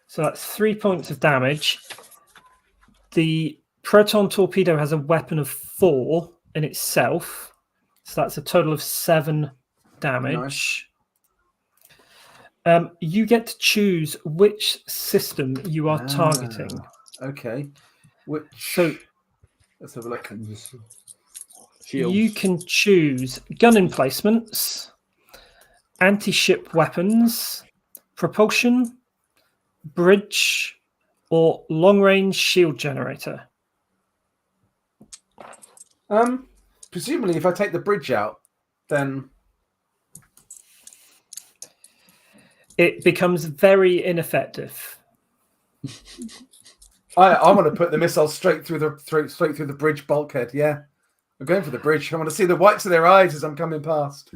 Speaker 2: So that's 3 points of damage. The proton torpedo has a weapon of 4 in itself. So that's a total of 7 damage. You get to choose which system you are targeting.
Speaker 3: Okay.
Speaker 2: So
Speaker 3: let's have a look.
Speaker 4: Shields.
Speaker 2: you can choose gun emplacements, anti-ship weapons, propulsion, bridge, or long-range shield generator.
Speaker 3: Presumably, if I take the bridge out, then
Speaker 2: It becomes very ineffective.
Speaker 3: I want to put the missile straight through the bridge bulkhead. Yeah, I'm going for the bridge. I want to see the whites of their eyes as I'm coming past.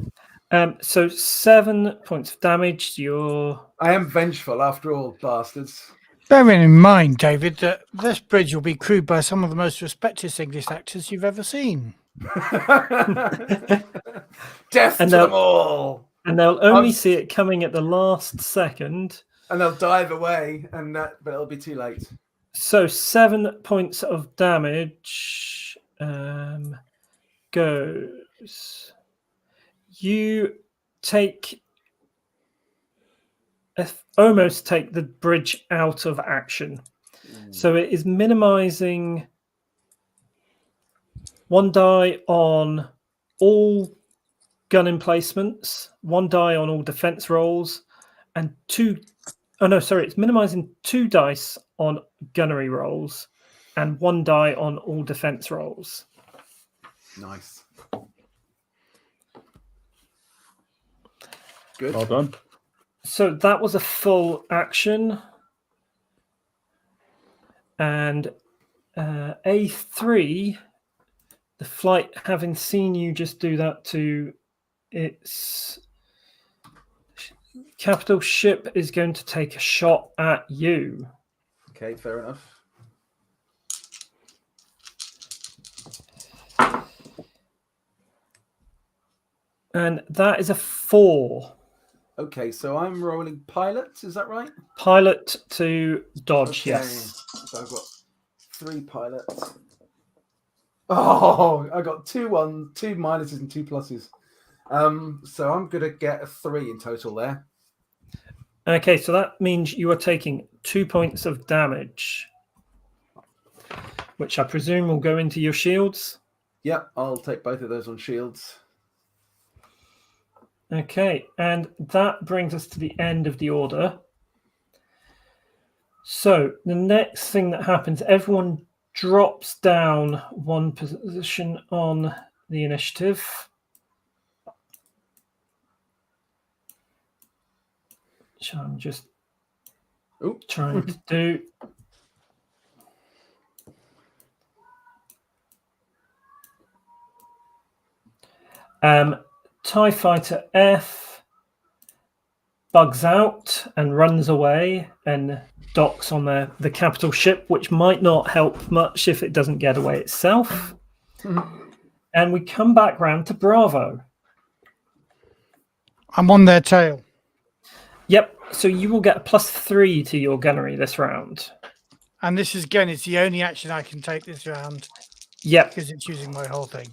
Speaker 2: So 7 points of damage.
Speaker 3: I am vengeful after all, bastards.
Speaker 1: Bearing in mind, David, that this bridge will be crewed by some of the most respected English actors you've ever seen.
Speaker 3: Death to them all.
Speaker 2: And they'll only see it coming at the last second.
Speaker 3: And they'll dive away, but it'll be too late.
Speaker 2: So 7 points of damage goes. You almost take the bridge out of action. So it is minimizing 1 die on all gun emplacements, 1 die on all defense rolls, and it's minimizing 2 dice on gunnery rolls and 1 die on all defense rolls.
Speaker 3: Nice. Good.
Speaker 4: Well done.
Speaker 2: So that was a full action. And A3, the flight, having seen you just do that to its capital ship, is going to take a shot at you.
Speaker 3: Okay, fair enough.
Speaker 2: And that is a 4.
Speaker 3: Okay, so I'm rolling pilots, is that right?
Speaker 2: Pilot to dodge,
Speaker 3: Okay.
Speaker 2: yes.
Speaker 3: So I've got 3 pilots. Oh, I got 2 minuses and 2 pluses. So I'm gonna get a 3 in total there.
Speaker 2: Okay, so that means you are taking 2 points of damage, which I presume will go into your shields.
Speaker 3: Yep, I'll take both of those on shields.
Speaker 2: Okay, and that brings us to the end of the order. So the next thing that happens, everyone drops down 1 position on the initiative. Which I'm just trying to do. TIE Fighter F bugs out and runs away and docks on the capital ship, which might not help much if it doesn't get away itself. And we come back round to Bravo.
Speaker 1: I'm on their tail.
Speaker 2: Yep, so you will get a +3 to your gunnery this round.
Speaker 1: And this is, again, it's the only action I can take this round.
Speaker 2: Yep.
Speaker 1: Because it's using my whole thing.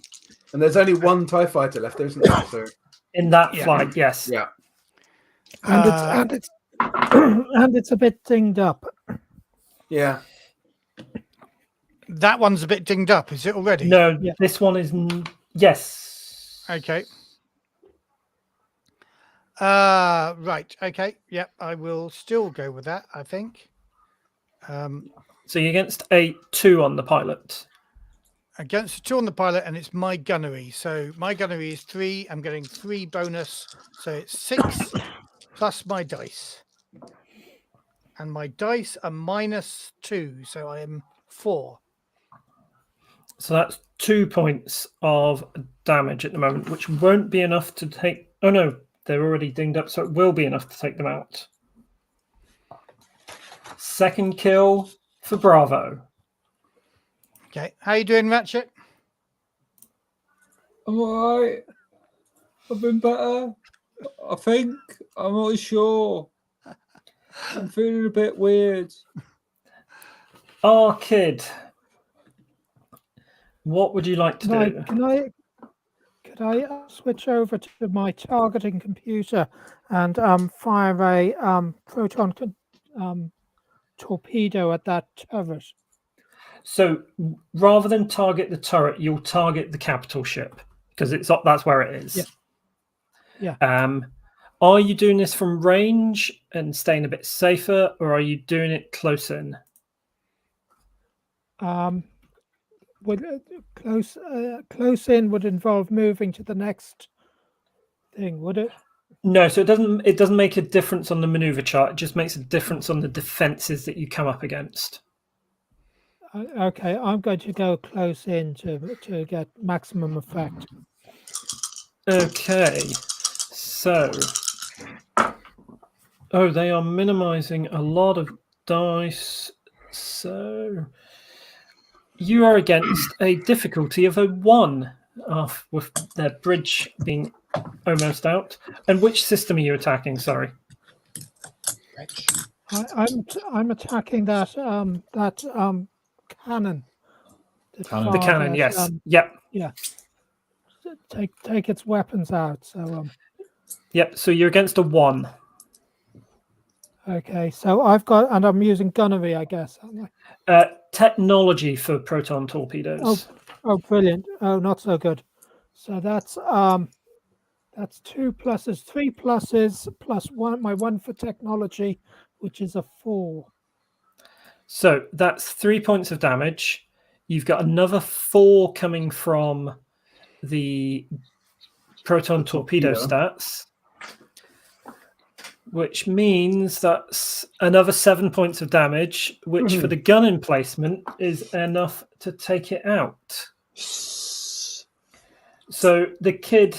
Speaker 3: And there's only 1 TIE fighter left, there isn't there? So
Speaker 2: in that flight, yes.
Speaker 3: Yeah.
Speaker 5: And it's and it's a bit dinged up.
Speaker 3: Yeah.
Speaker 1: That one's a bit dinged up, is it already?
Speaker 2: No, this one is yes.
Speaker 1: Okay. Right. Okay. Yep. I will still go with that, I think.
Speaker 2: So you're against a 2 on the pilot.
Speaker 1: against the 2 on the pilot, and it's my gunnery. So my gunnery is 3. I'm getting 3 bonus, so it's 6 plus my dice. And my dice are -2, so I am 4.
Speaker 2: So that's 2 points of damage at the moment, which won't be enough to take. Oh no, they're already dinged up, so it will be enough to take them out. Second kill for Bravo.
Speaker 1: Okay, how you doing, Ratchet?
Speaker 4: I'm all right. I've been better. I think. I'm not sure. I'm feeling a bit weird.
Speaker 2: Kid, what would you like to do?
Speaker 5: Could I switch over to my targeting computer and fire a proton torpedo at that turret?
Speaker 2: So rather than target the turret, you'll target the capital ship because that's where it is.
Speaker 5: Yeah.
Speaker 2: Are you doing this from range and staying a bit safer, or are you doing it close in?
Speaker 5: Close in would involve moving to the next thing, would it?
Speaker 2: No, so it doesn't make a difference on the maneuver chart. It just makes a difference on the defenses that you come up against.
Speaker 5: Okay, I'm going to go close in to get maximum effect.
Speaker 2: Okay, so they are minimizing a lot of dice. So you are against a difficulty of a 1, with their bridge being almost out. And which system are you attacking? Sorry.
Speaker 5: I'm attacking that cannon.
Speaker 2: The cannon, yes. Yep.
Speaker 5: Yeah. Take its weapons out. So
Speaker 2: Yep. So you're against a 1.
Speaker 5: okay. So I'm using gunnery, I guess.
Speaker 2: Technology for proton torpedoes.
Speaker 5: Oh, brilliant. Oh, not so good. So that's 2 pluses, 3 pluses plus 1. My 1 for technology, which is a 4.
Speaker 2: So that's 3 points of damage. You've got another 4 coming from the proton torpedo stats, which means that's another 7 points of damage, which for the gun emplacement is enough to take it out. So the kid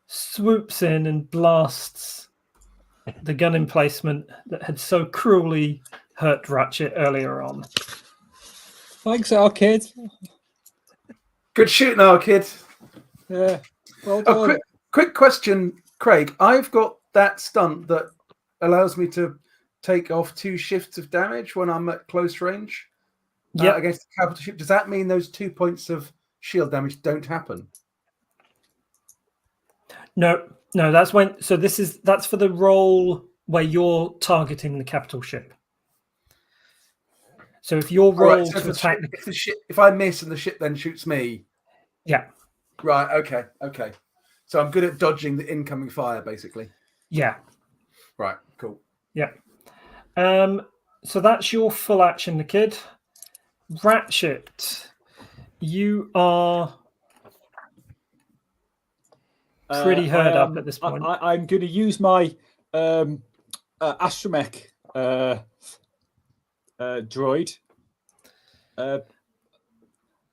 Speaker 2: swoops in and blasts the gun emplacement that had so cruelly hurt Ratchet earlier on.
Speaker 4: Thanks, our kid.
Speaker 3: Good shooting, our kid.
Speaker 4: Yeah. Well done.
Speaker 3: Quick question, Craig. I've got that stunt that allows me to take off 2 shifts of damage when I'm at close range against the capital ship. Does that mean those 2 points of shield damage don't happen?
Speaker 2: No, that's when. So that's for the roll where you're targeting the capital ship. So if your roll to attack
Speaker 3: the ship, if I miss and the ship then shoots me,
Speaker 2: yeah,
Speaker 3: right, okay. So I'm good at dodging the incoming fire, basically.
Speaker 2: Yeah,
Speaker 3: right, cool.
Speaker 2: Yeah. So that's your full action, the kid. Ratchet, you are pretty hurt up at this point.
Speaker 4: I'm going to use my astromech droid.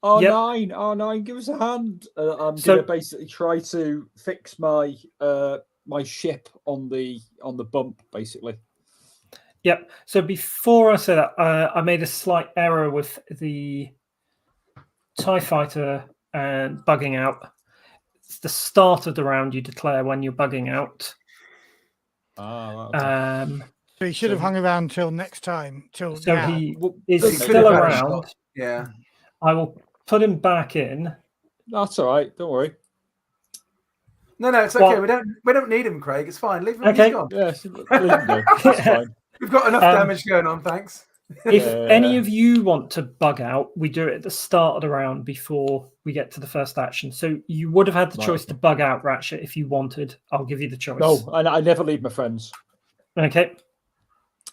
Speaker 4: R9, give us a hand. I'm going to basically try to fix my my ship on the bump, basically.
Speaker 2: Yep. So before I say that, I made a slight error with the TIE fighter and bugging out. It's the start of the round you declare when you're bugging out.
Speaker 1: So he should have hung around till next time.
Speaker 2: He is still around.
Speaker 3: Yeah.
Speaker 2: I will put him back in.
Speaker 4: That's all right. Don't worry.
Speaker 3: No, it's okay. We don't need him, Craig. It's fine. Leave him.
Speaker 2: Okay.
Speaker 3: He's gone.
Speaker 4: Yes, it's fine.
Speaker 3: We've got enough damage going on. Thanks.
Speaker 2: If any of you want to bug out, we do it at the start of the round before we get to the first action. So you would have had the choice to bug out, Ratchet, if you wanted. I'll give you the choice.
Speaker 4: No, I never leave my friends.
Speaker 2: Okay.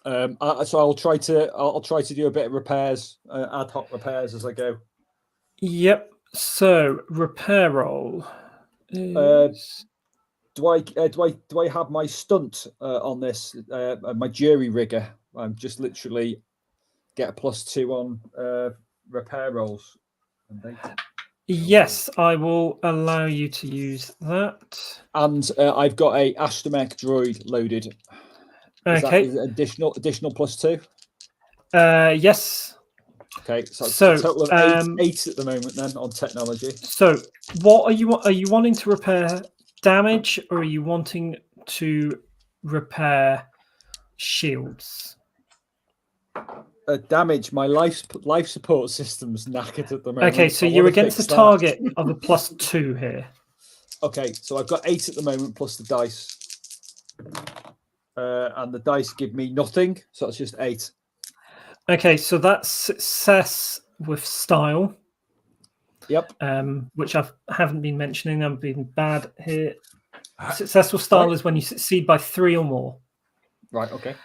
Speaker 4: So I'll try to do a bit of repairs, ad hoc repairs as I go.
Speaker 2: Yep. So repair roll.
Speaker 4: Uh,
Speaker 2: is-
Speaker 4: Do I have my stunt on this? My jury rigger. I'm just literally get a +2 on repair rolls.
Speaker 2: Yes, I will allow you to use that.
Speaker 4: And I've got a astromech droid loaded.
Speaker 2: Okay.
Speaker 4: Is it additional +2?
Speaker 2: Yes.
Speaker 4: Okay, so it's
Speaker 2: So,
Speaker 4: a total of eight at the moment then on technology.
Speaker 2: So, what are you wanting to repair damage, or are you wanting to repair shields?
Speaker 4: Damage. My life support system's knackered at the moment.
Speaker 2: Okay, so
Speaker 4: I
Speaker 2: you're
Speaker 4: wanna
Speaker 2: against the
Speaker 4: fix that.
Speaker 2: target of a +2 here.
Speaker 4: Okay, so I've got 8 at the moment plus the dice. And the dice give me nothing, so it's just 8.
Speaker 2: Okay, so that's success with style.
Speaker 4: Yep.
Speaker 2: Which I haven't been mentioning. I'm being bad here. Successful style is when you succeed by 3 or more.
Speaker 4: Right. Okay.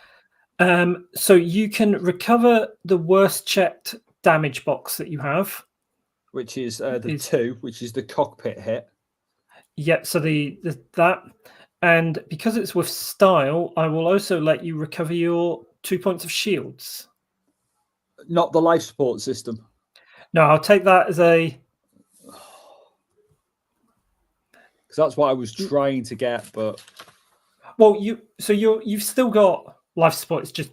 Speaker 2: So you can recover the worst checked damage box that you have,
Speaker 4: Which is the 2, which is the cockpit hit.
Speaker 2: Yeah. So the that, and because it's with style, I will also let you recover your 2 points of shields.
Speaker 4: Not the life support system.
Speaker 2: No, I'll take that as a.
Speaker 4: Because that's what I was trying to get, but
Speaker 2: Well, you've still got life support. It's just,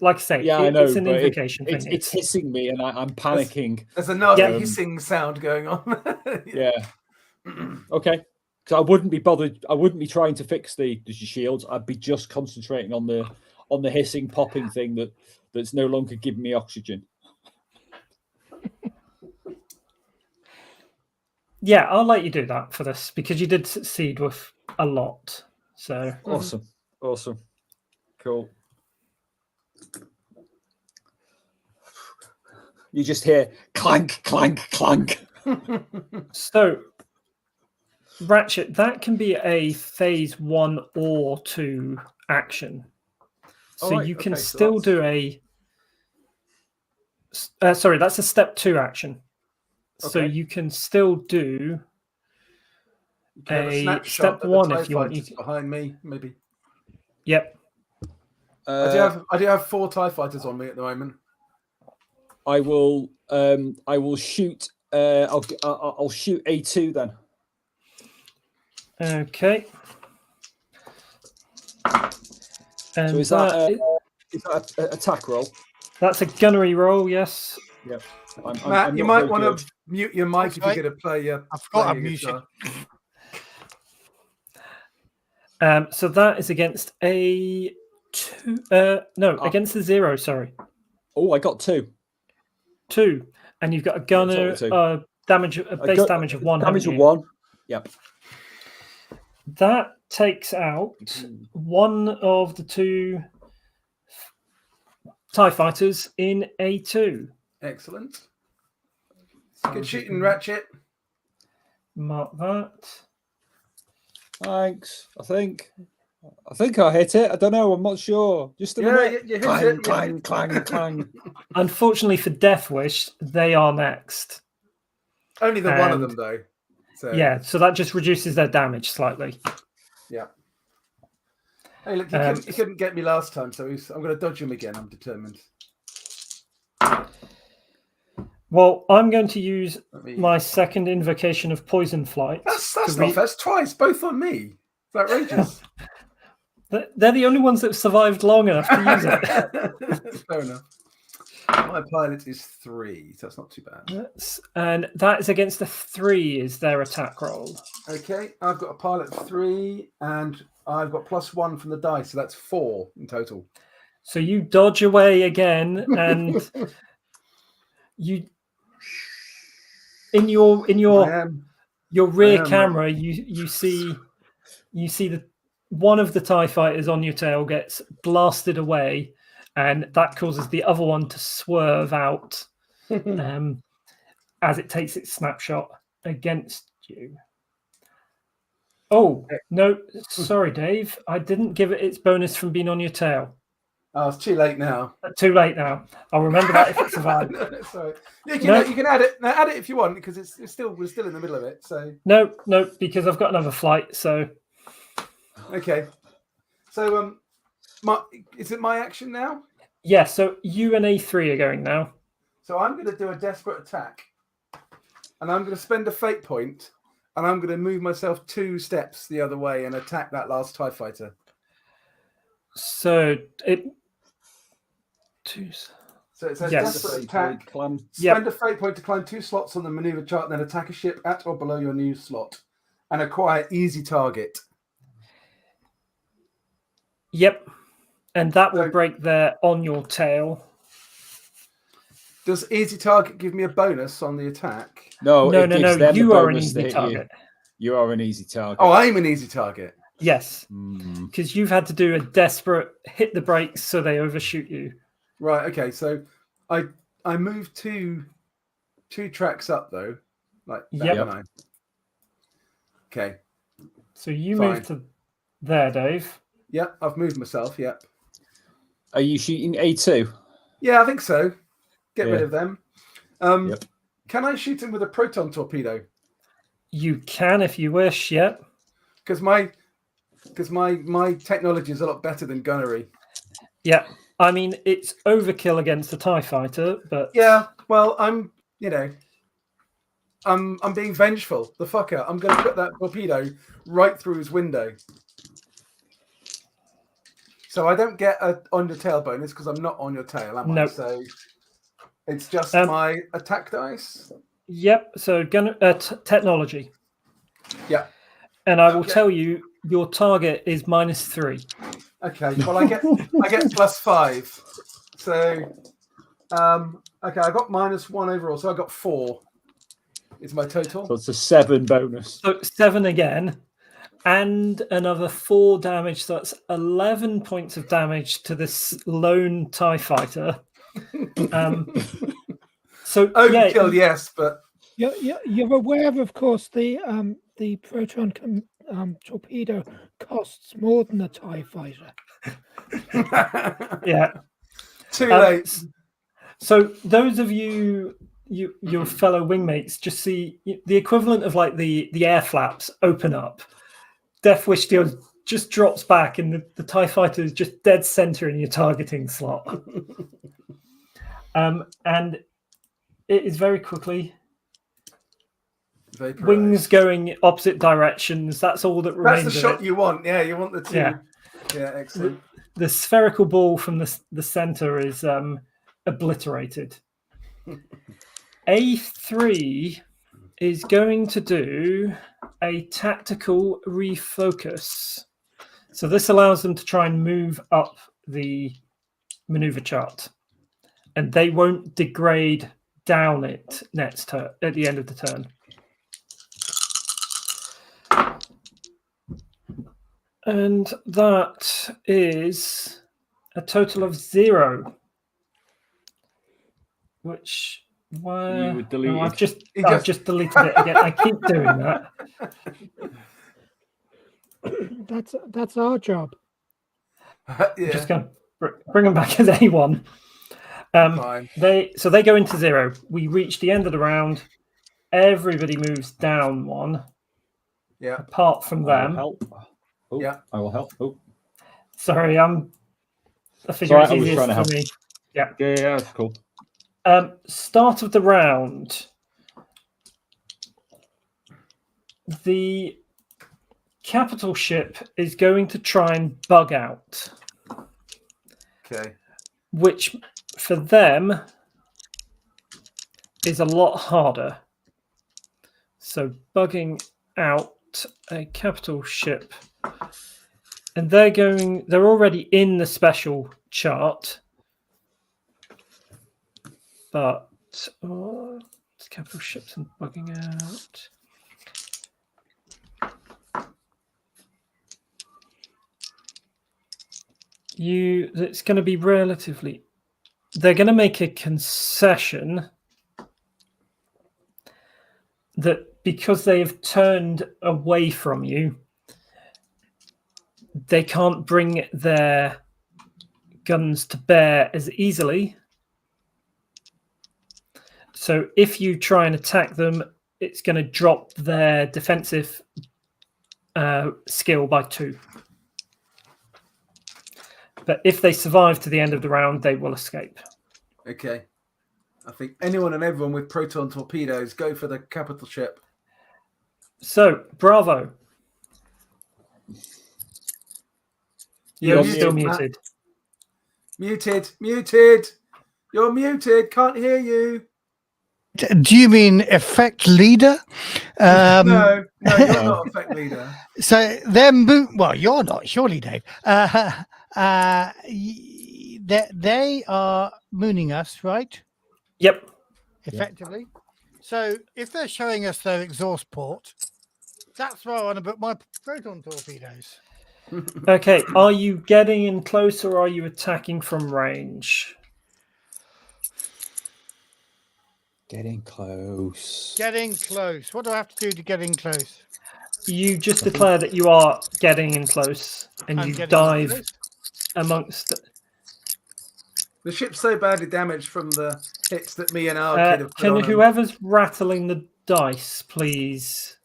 Speaker 2: like I say,
Speaker 4: yeah, I know,
Speaker 2: it's an
Speaker 4: but
Speaker 2: invocation thing.
Speaker 4: it's hitting me, and I'm panicking.
Speaker 3: There's a nasty
Speaker 2: Yeah.
Speaker 3: hissing sound going on.
Speaker 4: Yeah. Okay. Because I wouldn't be bothered. I wouldn't be trying to fix the shields. I'd be just concentrating on the hissing, popping thing that's no longer giving me oxygen.
Speaker 2: Yeah, I'll let you do that for this because you did succeed with a lot. So
Speaker 4: Awesome, cool. You just hear clank, clank, clank.
Speaker 2: So, Ratchet, that can be a phase 1 or 2 action. So
Speaker 3: Right,
Speaker 2: you can
Speaker 3: okay, so
Speaker 2: still do a. Sorry, that's a step 2 action. So
Speaker 3: Okay.
Speaker 2: you can still do
Speaker 3: You can have a
Speaker 2: a
Speaker 3: snapshot
Speaker 2: step
Speaker 3: of
Speaker 2: 1
Speaker 3: the
Speaker 2: if you want.
Speaker 3: fighters behind me, maybe.
Speaker 2: Yep.
Speaker 3: I do have 4 TIE fighters on me at the moment.
Speaker 4: I will shoot. I'll shoot A2 then.
Speaker 2: Okay. And
Speaker 4: So is that an attack roll?
Speaker 2: that's a gunnery roll, yes.
Speaker 4: Yep.
Speaker 3: Matt,
Speaker 4: I'm
Speaker 3: you
Speaker 4: not
Speaker 3: might
Speaker 4: very
Speaker 3: want
Speaker 4: good.
Speaker 3: to mute your mic if you're
Speaker 1: right.
Speaker 3: going to play your.
Speaker 1: I forgot
Speaker 3: play
Speaker 1: I'm
Speaker 3: your
Speaker 1: muted.
Speaker 3: guitar.
Speaker 2: So that is against a 2. Against the 0. Sorry,
Speaker 4: Oh, I got 2.
Speaker 2: 2, and you've got a gunner
Speaker 4: total 2.
Speaker 2: damage, a base damage of 1.
Speaker 4: Damage
Speaker 2: haven't
Speaker 4: of
Speaker 2: you?
Speaker 4: 1. Yep.
Speaker 2: That takes out one of the 2 TIE fighters in A2.
Speaker 3: Excellent. Good shooting, Ratchet.
Speaker 2: Mark that.
Speaker 4: Thanks. I think I hit it. I don't know. I'm not sure. Just a minute.
Speaker 3: You hit
Speaker 4: Clang,
Speaker 3: it.
Speaker 4: clang, clang, clang.
Speaker 2: Unfortunately for Death Wish, they are next.
Speaker 3: Only the one of
Speaker 2: And-
Speaker 3: them, though. So,
Speaker 2: Yeah, so that just reduces their damage slightly.
Speaker 3: Yeah. Hey, look, he couldn't get me last time, so I'm going to dodge him again. I'm determined.
Speaker 2: Well, I'm going to use my second invocation of Poison Flight.
Speaker 3: That's not fair. That's twice, both on me. It's outrageous.
Speaker 2: They're the only ones that survived long enough to use it.
Speaker 3: Fair enough. My pilot is 3, so that's not too bad.
Speaker 2: And that is against a 3 is their attack roll.
Speaker 3: Okay, I've got a pilot 3, and I've got +1 from the dice, so that's 4 in total.
Speaker 2: So you dodge away again, and you in your rear camera, you see the one of the TIE fighters on your tail gets blasted away, and that causes the other one to swerve out as it takes its snapshot against you. Oh, no, sorry, Dave. I didn't give it its bonus from being on your tail.
Speaker 3: Oh, it's too late now.
Speaker 2: Too late now. I'll remember that if it survives.
Speaker 3: No, sorry. You
Speaker 2: No.
Speaker 3: can add it. Now, add it if you want, because we're still in the middle of it. So
Speaker 2: No, because I've got another flight. So
Speaker 3: okay. So is it my action now?
Speaker 2: yeah. So you and A3 are going now.
Speaker 3: So I'm going to do a desperate attack, and I'm going to spend a fate point, and I'm going to move myself 2 steps the other way and attack that last TIE fighter.
Speaker 2: So it.
Speaker 3: So it says
Speaker 2: Yes.
Speaker 3: desperate attack.
Speaker 4: Clam.
Speaker 3: Spend a fate point to climb 2 slots on the maneuver chart, and then attack a ship at or below your new slot, and acquire easy target.
Speaker 2: Yep, and that will
Speaker 3: So-
Speaker 2: break there on your tail.
Speaker 3: Does easy target give me a bonus on the attack?
Speaker 4: No,
Speaker 2: No,
Speaker 4: it
Speaker 2: no,
Speaker 4: gives
Speaker 2: no.
Speaker 4: them the
Speaker 2: You are an
Speaker 4: bonus to
Speaker 2: easy
Speaker 4: hit
Speaker 2: target.
Speaker 4: You are an easy target.
Speaker 3: Oh, I'm an easy target.
Speaker 2: Yes,
Speaker 4: Mm.
Speaker 2: because you've had to do a desperate hit the brakes so they overshoot you.
Speaker 3: Right. Okay. So I moved two tracks up though, like that,
Speaker 2: Yep.
Speaker 3: haven't I? Okay.
Speaker 2: So you
Speaker 3: Fine.
Speaker 2: move to there, Dave.
Speaker 3: Yep. I've moved myself. Yep.
Speaker 4: Are you shooting A2?
Speaker 3: Yeah, I think so. Get rid
Speaker 4: Yeah.
Speaker 3: of them.
Speaker 4: Yep.
Speaker 3: Can I shoot him with a proton torpedo?
Speaker 2: You can if you wish. Yep.
Speaker 3: Because my technology is a lot better than gunnery.
Speaker 2: Yeah. I mean, it's overkill against a TIE fighter, but
Speaker 3: Yeah. Well, I'm being vengeful. The fucker. I'm going to put that torpedo right through his window. So I don't get a on your tail bonus because I'm not on your tail, am I?
Speaker 2: Nope.
Speaker 3: So it's just my attack dice.
Speaker 2: Yep. So technology.
Speaker 3: Yeah.
Speaker 2: And I will
Speaker 3: Okay.
Speaker 2: tell you, your target is -3.
Speaker 3: Okay. Well, I get +5. So okay, I got -1 overall, so I got 4. Is my total?
Speaker 4: So it's a 7 bonus.
Speaker 2: So 7 again, and another 4 damage. So that's 11 points of damage to this lone TIE fighter. So
Speaker 3: Overkill, yes, but
Speaker 5: You're aware of course, the proton torpedo costs more than a TIE fighter.
Speaker 2: yeah.
Speaker 3: too late.
Speaker 2: So those of you, your fellow wingmates, just see the equivalent of like the air flaps open up. Death Wish Steel just drops back, and the TIE fighter is just dead center in your targeting slot. And it is very quickly
Speaker 3: Vaporized.
Speaker 2: wings going opposite directions. That's all that remains.
Speaker 3: That's the
Speaker 2: of
Speaker 3: shot
Speaker 2: it.
Speaker 3: you want. Yeah, you want the 2.
Speaker 2: Yeah.
Speaker 3: Yeah, excellent.
Speaker 2: The spherical ball from the center is obliterated. A3 is going to do a tactical refocus. So this allows them to try and move up the maneuver chart, and they won't degrade down it next turn at the end of the turn. And that is a total of 0. Which
Speaker 4: You would delete
Speaker 2: no,
Speaker 4: it.
Speaker 2: I've just deleted it again. I keep doing that.
Speaker 5: That's our job.
Speaker 3: Yeah,
Speaker 2: Just going to bring them back as A1.
Speaker 3: fine.
Speaker 2: They go into 0. We reach the end of the round. Everybody moves down 1,
Speaker 3: Yeah,
Speaker 2: apart from
Speaker 4: I will
Speaker 2: them.
Speaker 4: help. Oh,
Speaker 3: Yeah.
Speaker 4: I will help. Oh,
Speaker 2: Sorry, I figure
Speaker 4: Sorry,
Speaker 2: it's
Speaker 4: I was
Speaker 2: easiest
Speaker 4: trying to
Speaker 2: for
Speaker 4: help.
Speaker 2: me.
Speaker 4: yeah, that's cool.
Speaker 2: Start of the round. The capital ship is going to try and bug out,
Speaker 3: okay.
Speaker 2: which for them is a lot harder. So bugging out a capital ship, and they're already in the special chart, but capital ships and bugging out. It's going to be relatively. They're going to make a concession that because they have turned away from you, they can't bring their guns to bear as easily. So if you try and attack them, it's going to drop their defensive skill by 2. But if they survive to the end of the round, they will escape.
Speaker 3: Okay. I think anyone and everyone with proton torpedoes, go for the capital ship.
Speaker 2: So, Bravo. You're
Speaker 3: muted,
Speaker 2: still
Speaker 3: Matt.
Speaker 2: muted.
Speaker 3: Muted. You're muted. Can't hear you.
Speaker 1: Do you mean Effect leader?
Speaker 3: No, you're not Effect leader.
Speaker 1: So they're well, you're not, surely, Dave. They are mooning us, right?
Speaker 2: Yep.
Speaker 1: Effectively. So if they're showing us their exhaust port, that's where I want to put my proton torpedoes.
Speaker 2: Okay. Are you getting in close or are you attacking from range?
Speaker 4: Getting close.
Speaker 1: Getting close. What do I have to do to get in close?
Speaker 2: You just declare that you are getting in close and
Speaker 1: I'm
Speaker 2: you
Speaker 1: getting in
Speaker 2: dive
Speaker 1: close.
Speaker 2: amongst.
Speaker 3: The ship's so badly damaged from the hits that me and our kid have put
Speaker 2: Can
Speaker 3: on 'em.
Speaker 2: whoever's rattling the dice please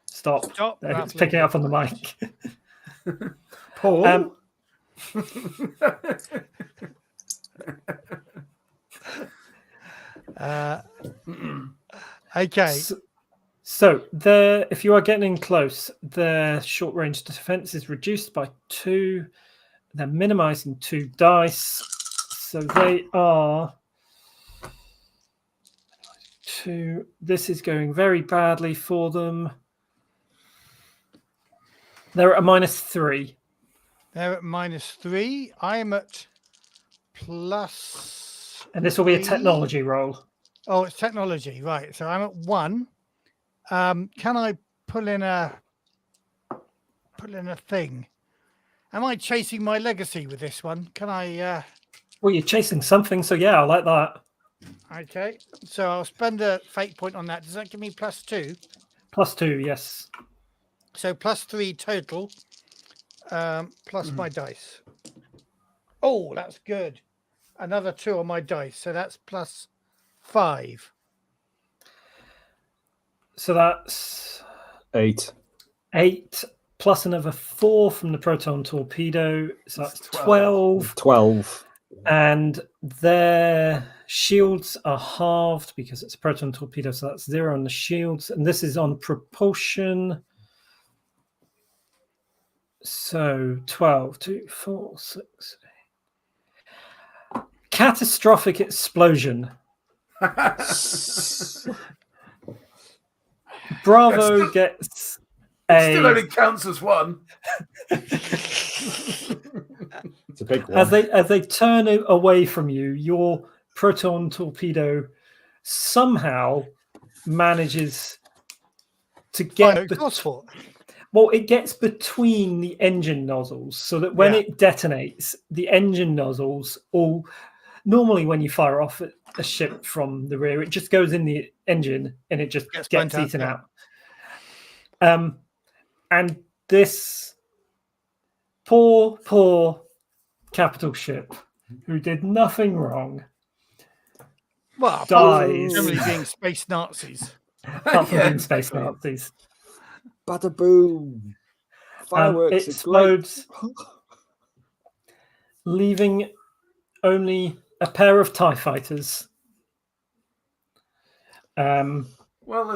Speaker 2: stop?
Speaker 1: Stop
Speaker 2: It's
Speaker 1: rattling
Speaker 2: picking
Speaker 1: the
Speaker 2: up on the mic.
Speaker 3: Paul?
Speaker 1: Okay.
Speaker 2: So if you are getting close, their short range defense is reduced by 2. They're minimizing 2 dice. So they are 2. This is going very badly for them. They're at a -3.
Speaker 1: They're at -3. I'm at plus.
Speaker 2: And this will be a
Speaker 1: 3.
Speaker 2: technology roll.
Speaker 1: Oh, it's technology, right? So I'm at 1. Can I pull in a thing? Am I chasing my legacy with this one? Can I?
Speaker 2: Well, you're chasing something, so yeah, I like that.
Speaker 1: Okay, so I'll spend a fate point on that. Does that give me +2?
Speaker 2: +2, yes.
Speaker 1: So +3 total, plus my dice. Oh, that's good. Another 2 on my dice, so that's +5.
Speaker 2: So that's
Speaker 4: 8.
Speaker 2: 8 plus another 4 from the proton torpedo. So that's 12.
Speaker 4: 12.
Speaker 2: And their shields are halved because it's a proton torpedo. So that's 0 on the shields. And this is on propulsion. So 12, 2, 4, 6, 8. Catastrophic explosion. Bravo gets
Speaker 3: Still only counts as 1.
Speaker 4: It's a big one.
Speaker 2: As they turn away from you, your proton torpedo somehow manages to get well, it gets between the engine nozzles so that when it detonates, the engine nozzles all normally when you fire off a ship from the rear, it just goes in the engine and it just gets eaten out. And this poor capital ship who did nothing wrong dies.
Speaker 1: Generally being space Nazis.
Speaker 2: Apart from being space Nazis.
Speaker 4: Bada boom. Fireworks
Speaker 2: it explodes, leaving only a pair of TIE fighters.
Speaker 3: Well,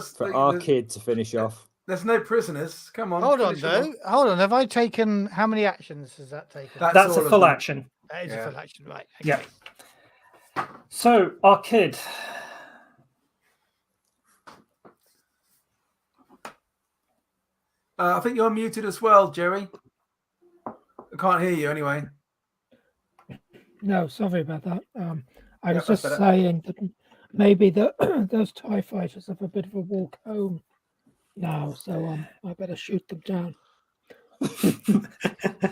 Speaker 4: for our kid to finish off.
Speaker 3: There's no prisoners. Come on.
Speaker 1: Hold on, though. Hold on. Have I taken... How many actions has that taken?
Speaker 2: That's a full action.
Speaker 1: That is a full action, right. Okay.
Speaker 2: Yeah. So, our kid...
Speaker 3: I think you're muted as well, Jerry. I can't hear you anyway.
Speaker 5: No, sorry about that. I was just saying that maybe those TIE fighters have a bit of a walk home now, so I better shoot them down.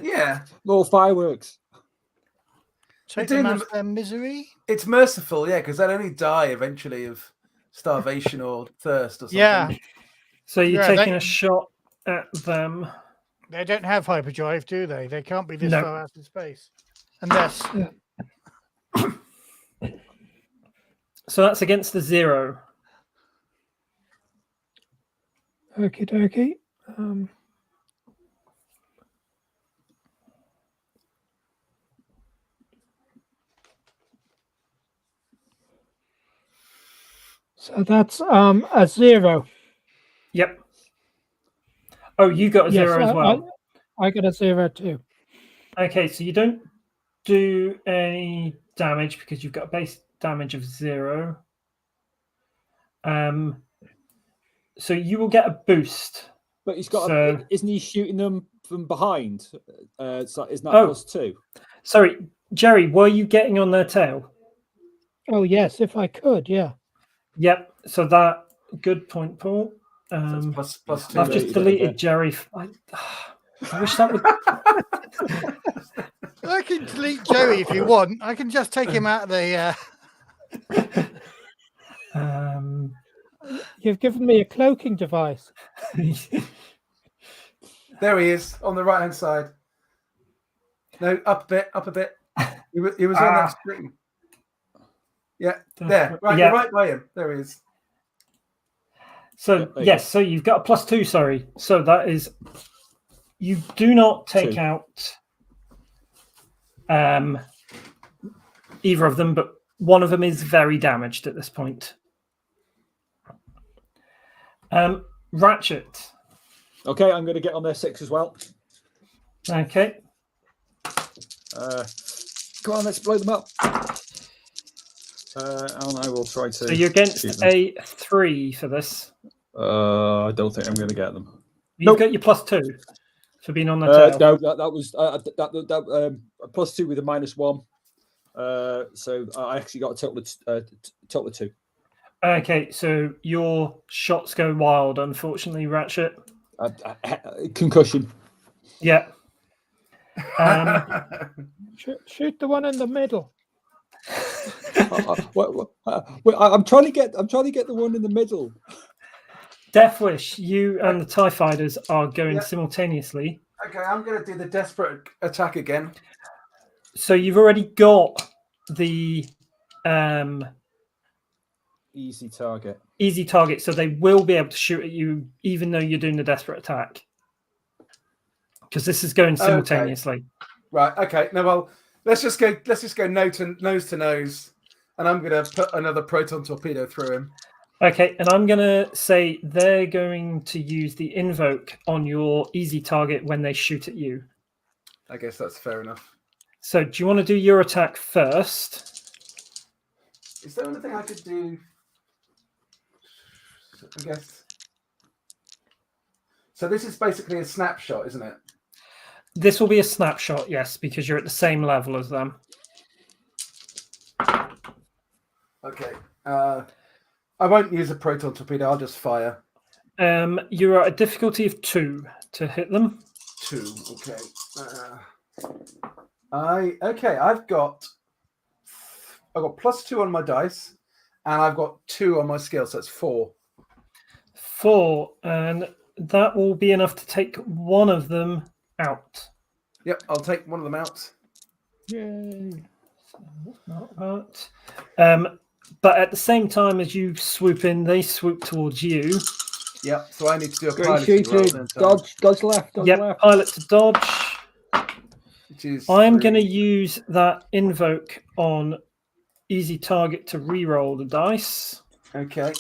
Speaker 3: Yeah.
Speaker 4: More fireworks.
Speaker 1: Take them out of their misery?
Speaker 3: It's merciful, yeah, because they'll only die eventually of starvation or thirst or something.
Speaker 1: Yeah.
Speaker 2: So you're taking a shot at them.
Speaker 1: They don't have hyperdrive, do they? They can't be this far out in space. Unless
Speaker 2: So that's against the 0.
Speaker 5: Okie dokie. So that's a 0.
Speaker 2: Yep. Oh, you got a 0 as well.
Speaker 5: I got a 0 too.
Speaker 2: Okay, so you don't do any damage because you've got a base damage of 0. So you will get a boost.
Speaker 4: But he's got. Isn't he shooting them from behind? So isn't that +2?
Speaker 2: Sorry, Jerry. Were you getting on their tail?
Speaker 5: Oh yes, if I could, yeah.
Speaker 2: Yep. So that. Good point, Paul.
Speaker 3: Plus 2.
Speaker 2: I've just deleted Jerry. I wish that would.
Speaker 1: I can delete Joey if you want. I can just take him out of the.
Speaker 5: You've given me a cloaking device.
Speaker 3: There he is on the right hand side. No, up a bit. He was on that screen. Yeah, there. Right,
Speaker 2: Yeah.
Speaker 3: You're right by him. There he is.
Speaker 2: So yes, so you've got a +2. Sorry, so that is. You do not take
Speaker 4: 2.
Speaker 2: out either of them, but one of them is very damaged at this point. Ratchet.
Speaker 4: Okay, I'm going to get on their 6 as well.
Speaker 2: Okay.
Speaker 4: Come on, let's blow them up. And I will try to.
Speaker 2: So you're against a 3 for this.
Speaker 4: I don't think I'm going to get them.
Speaker 2: You've got your +2 for being on the tail.
Speaker 4: No, that was that +2 with a -1. So I actually got a total of 2.
Speaker 2: Okay, so your shots go wild, unfortunately, Ratchet.
Speaker 4: Concussion.
Speaker 2: Yeah.
Speaker 5: Shoot the one in the middle.
Speaker 4: I'm trying to get the one in the middle.
Speaker 2: Deathwish, you and the TIE fighters are going simultaneously.
Speaker 3: Okay, I'm going to do the desperate attack again.
Speaker 2: So you've already got the
Speaker 4: Easy target.
Speaker 2: easy target, so they will be able to shoot at you even though you're doing the desperate attack. Because this is going simultaneously.
Speaker 3: Right, okay. No, well, let's just go nose to nose. And I'm going to put another proton torpedo through him.
Speaker 2: Okay, and I'm going to say they're going to use the invoke on your easy target when they shoot at you.
Speaker 3: I guess that's fair enough.
Speaker 2: So do you want to do your attack first?
Speaker 3: Is there anything I could do? I guess. So this is basically a snapshot, isn't it?
Speaker 2: This will be a snapshot, yes, because you're at the same level as them.
Speaker 3: Okay. I won't use a proton torpedo. I'll just fire.
Speaker 2: You're at a difficulty of 2 to hit them.
Speaker 3: 2. Okay. I've got +2 on my dice, and I've got 2 on my skill, so it's 4.
Speaker 2: 4, and that will be enough to take one of them out.
Speaker 3: Yep, I'll take one of them out.
Speaker 2: Yay! So not that. But at the same time as you swoop in, they swoop towards you.
Speaker 3: Yep. So I need to do a
Speaker 4: Great
Speaker 3: pilot roll
Speaker 4: shooting.
Speaker 3: then.
Speaker 4: Dodge left. Left.
Speaker 2: Pilot to dodge.
Speaker 3: Which is
Speaker 2: I'm going to use that invoke on easy target to re-roll the dice.
Speaker 3: Okay.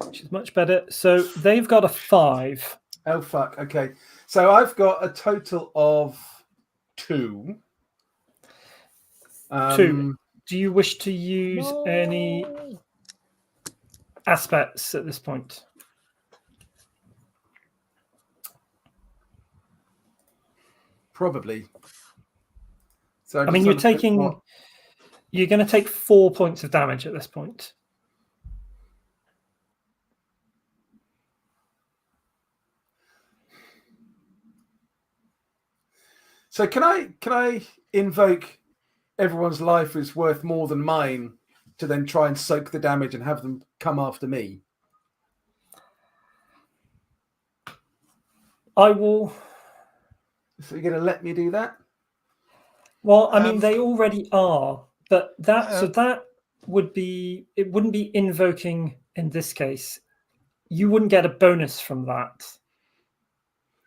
Speaker 2: Which is much better. So they've got a 5.
Speaker 3: Oh fuck. Okay. So I've got a total of 2.
Speaker 2: 2. Do you wish to use any aspects at this point?
Speaker 3: Probably. So
Speaker 2: I mean, you're going to take 4 points of damage at this point.
Speaker 3: So can I invoke everyone's life is worth more than mine to then try and soak the damage and have them come after me?
Speaker 2: I will.
Speaker 3: So you're going to let me do that?
Speaker 2: Well, I mean, they already are, but
Speaker 1: Uh,
Speaker 2: that would be, it wouldn't be invoking in this case. You wouldn't get a bonus from that.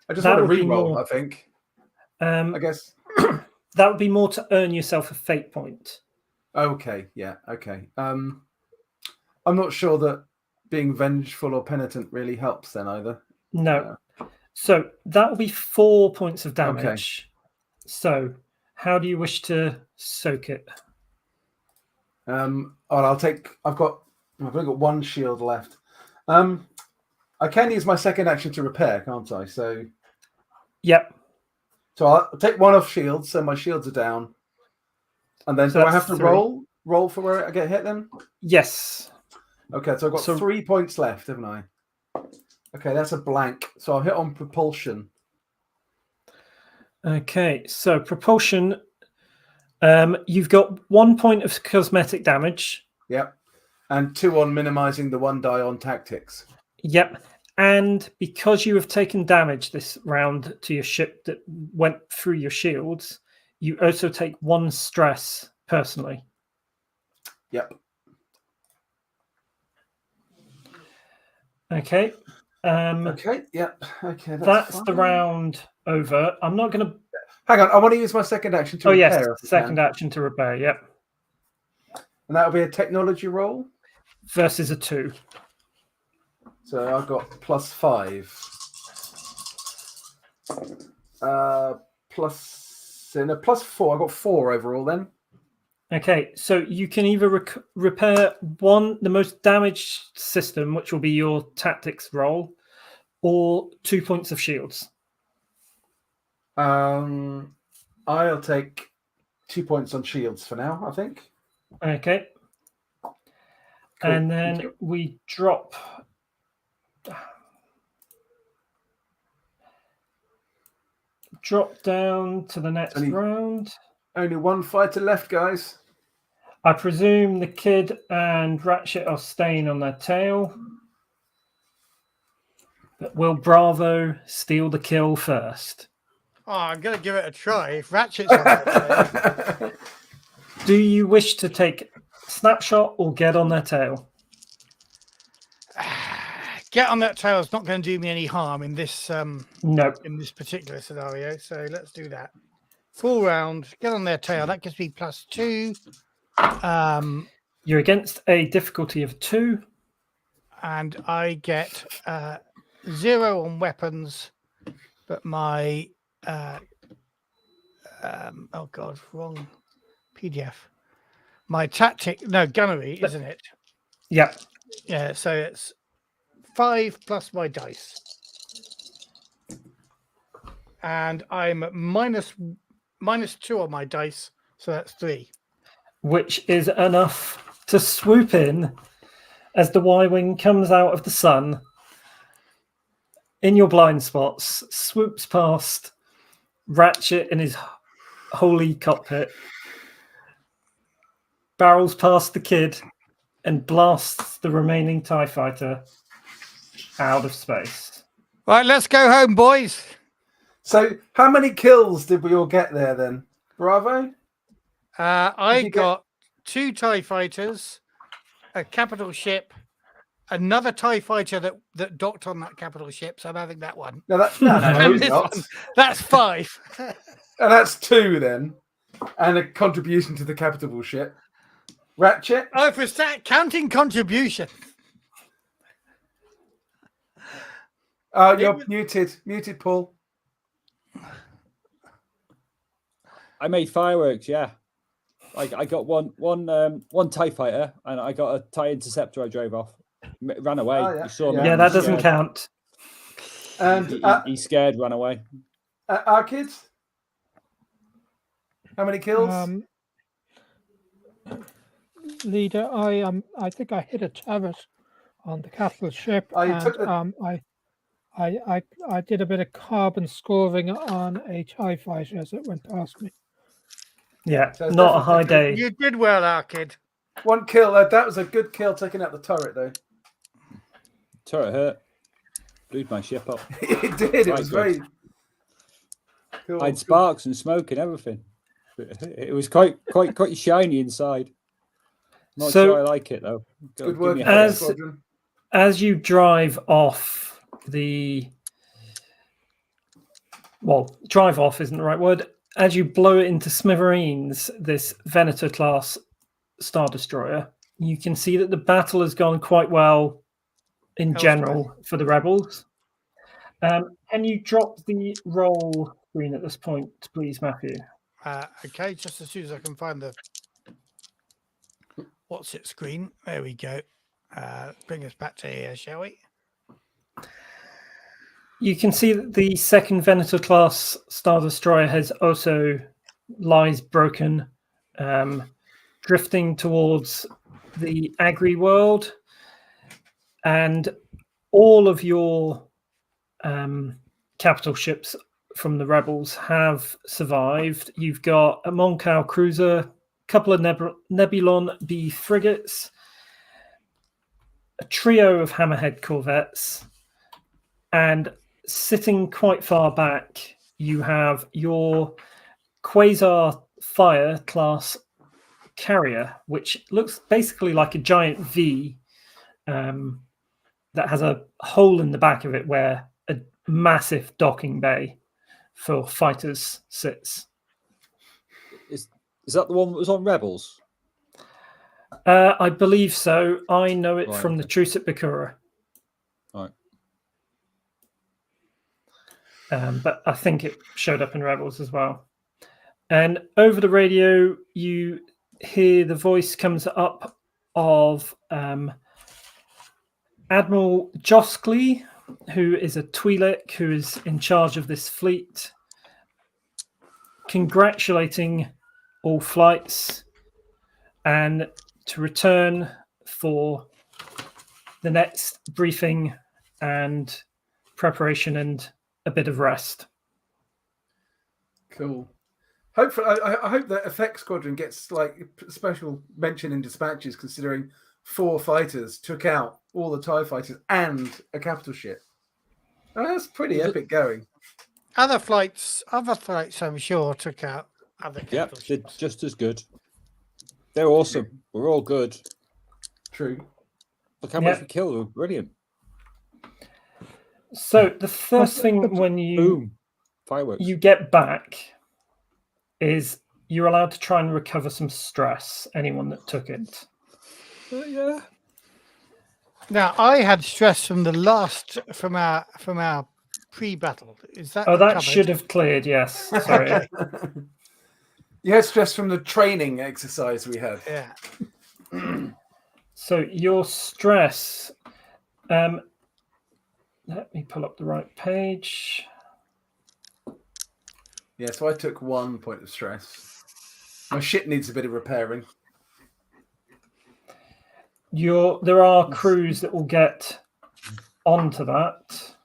Speaker 3: I just
Speaker 2: That
Speaker 3: want to
Speaker 2: would be
Speaker 3: re-roll,
Speaker 2: more-
Speaker 3: I think.
Speaker 2: I
Speaker 3: guess.
Speaker 2: That would be more to earn yourself a fate point.
Speaker 3: Okay, yeah, okay. I'm not sure that being vengeful or penitent really helps then either.
Speaker 2: No. So that will be 4 points of damage. So how do you wish to soak it?
Speaker 3: I've only got one shield left. I can use my second action to repair, can't I? So
Speaker 2: Yep.
Speaker 3: I'll take one off shields, so my shields are down. And then
Speaker 2: So
Speaker 3: do I
Speaker 2: that's
Speaker 3: have to
Speaker 2: 3.
Speaker 3: roll for where I get hit then?
Speaker 2: Yes.
Speaker 3: Okay, so I've got 3 points left, haven't I? Okay, that's a blank. So I'll hit on propulsion.
Speaker 2: Okay, so propulsion. You've got 1 point of cosmetic damage.
Speaker 3: Yep. And 2 on minimizing the 1 die on tactics.
Speaker 2: Yep. And because you have taken damage this round to your ship that went through your shields, you also take 1 stress personally.
Speaker 3: Yep.
Speaker 2: Okay.
Speaker 3: Okay. Yep. Okay.
Speaker 2: That's
Speaker 3: fine.
Speaker 2: the round over. I'm not going to.
Speaker 3: Hang on. I want to use my second action to repair.
Speaker 2: Yes, second action to repair. Yep.
Speaker 3: And that'll be a technology roll
Speaker 2: versus a 2.
Speaker 3: So I've got +5. +4. I've got 4 overall then.
Speaker 2: Okay, so you can either repair the most damaged system, which will be your tactics roll, or 2 points of shields.
Speaker 3: I'll take 2 points on shields for now, I think.
Speaker 2: Okay.
Speaker 3: Cool.
Speaker 2: And then we drop. Drop down to the next round.
Speaker 3: Only 1 fighter left, guys.
Speaker 2: I presume the kid and Ratchet are staying on their tail. But will Bravo steal the kill first?
Speaker 1: Oh, I'm going to give it a try. If Ratchet's on that tail.
Speaker 2: Do you wish to take snapshot or get on their tail?
Speaker 1: Get on that tail is not going to do me any harm in this
Speaker 2: No.
Speaker 1: in this particular scenario. So let's do that. Full round, get on their tail. That gives me +2.
Speaker 2: You're against a difficulty of 2.
Speaker 1: And I get 0 on weapons, but my oh god, wrong PDF. My gunnery, isn't it?
Speaker 2: Yeah.
Speaker 1: Yeah, so it's 5 plus my dice. And I'm -2 on my dice, so that's 3.
Speaker 2: Which is enough to swoop in as the Y-Wing comes out of the sun in your blind spots, swoops past Ratchet in his holy cockpit, barrels past the kid, and blasts the remaining TIE fighter out of space.
Speaker 1: Right, let's go home, boys.
Speaker 3: So how many kills did we all get there then? Bravo?
Speaker 1: I got 2 TIE fighters, a capital ship, another TIE fighter that docked on that capital ship, so I'm having that one.
Speaker 3: No,
Speaker 1: And
Speaker 3: it's
Speaker 1: this
Speaker 3: not.
Speaker 1: one, that's 5.
Speaker 3: And that's 2 then. And a contribution to the capital ship. Ratchet?
Speaker 1: Oh, for counting contribution.
Speaker 3: You're muted. Muted, Paul.
Speaker 4: I made fireworks, yeah. I got one TIE fighter, and I got a TIE interceptor I drove off. Ran away.
Speaker 3: Oh, yeah.
Speaker 4: You saw me.
Speaker 2: Yeah, that doesn't count.
Speaker 3: And
Speaker 4: He's scared, ran away.
Speaker 3: our kids? How many kills?
Speaker 5: Leader, I think I hit a turret on the capital ship,
Speaker 3: Oh, you
Speaker 5: and
Speaker 3: took the-
Speaker 5: I did a bit of carbon scoring on a TIE fighter as it went past me.
Speaker 2: Yeah,
Speaker 3: So it's
Speaker 2: not a
Speaker 3: definitely
Speaker 2: high day.
Speaker 1: You did well, our kid.
Speaker 3: 1 kill. That was a good kill taking out the turret, though.
Speaker 4: Turret hurt. Blew my ship up.
Speaker 3: It did. It was very cool.
Speaker 4: I had sparks and smoke and everything. It was quite shiny inside. Not
Speaker 2: So-
Speaker 4: sure I like it though.
Speaker 3: Good
Speaker 4: Give
Speaker 3: work,
Speaker 4: me a
Speaker 3: Effect
Speaker 2: As-
Speaker 3: Squadron.
Speaker 2: As you drive off drive off isn't the right word. As you blow it into smithereens, this Venator class Star Destroyer, you can see that the battle has gone quite well in
Speaker 1: Elsewhere.
Speaker 2: general for the rebels. Can you drop the roll screen at this point, please, Matthew?
Speaker 1: Okay, just as soon as I can find the what's it screen. There we go. Bring us back to here, shall we?
Speaker 2: You can see that the second Venator class Star Destroyer has also lies broken, drifting towards the Agri world, and all of your capital ships from the rebels have survived. You've got a Moncal cruiser, a couple of Nebulon B frigates, a trio of Hammerhead corvettes, and sitting quite far back, you have your Quasar Fire class carrier, which looks basically like a giant V that has a hole in the back of it where a massive docking bay for fighters sits.
Speaker 4: Is that the one that was on Rebels?
Speaker 2: I believe so. I know it
Speaker 4: Right,
Speaker 2: from the
Speaker 4: okay.
Speaker 2: Truce at Bakura.
Speaker 4: Right.
Speaker 2: But I think it showed up in Rebels as well. And over the radio, you hear the voice comes up of Admiral Joskley, who is a Twi'lek who is in charge of this fleet, congratulating all flights and to return for the next briefing and preparation and a bit of rest.
Speaker 3: Cool. Hopefully, I hope that Effect Squadron gets like special mention in dispatches, considering 4 fighters took out all the TIE fighters and a capital ship. Oh, that's pretty epic going.
Speaker 1: Other flights, I'm sure, took out other
Speaker 4: Yep,
Speaker 1: capital
Speaker 4: they're
Speaker 1: ships.
Speaker 4: just as good. They're awesome. We're all good.
Speaker 3: True.
Speaker 4: Look how
Speaker 2: Yeah.
Speaker 4: much we killed. We're brilliant.
Speaker 2: So the first thing when
Speaker 4: Boom. Fireworks.
Speaker 2: you get back is you're allowed to try and recover some stress, anyone that took it.
Speaker 4: Yeah.
Speaker 1: Now, I had stress from the last from our pre-battle. Is that
Speaker 2: Oh, that
Speaker 1: recovered?
Speaker 2: should have cleared, yes. Sorry.
Speaker 3: You had stress from the training exercise we had.
Speaker 1: Yeah.
Speaker 2: So your stress, let me pull up the right page.
Speaker 3: Yeah, so I took 1 point of stress. My ship needs a bit of repairing.
Speaker 2: There are crews that will get onto that.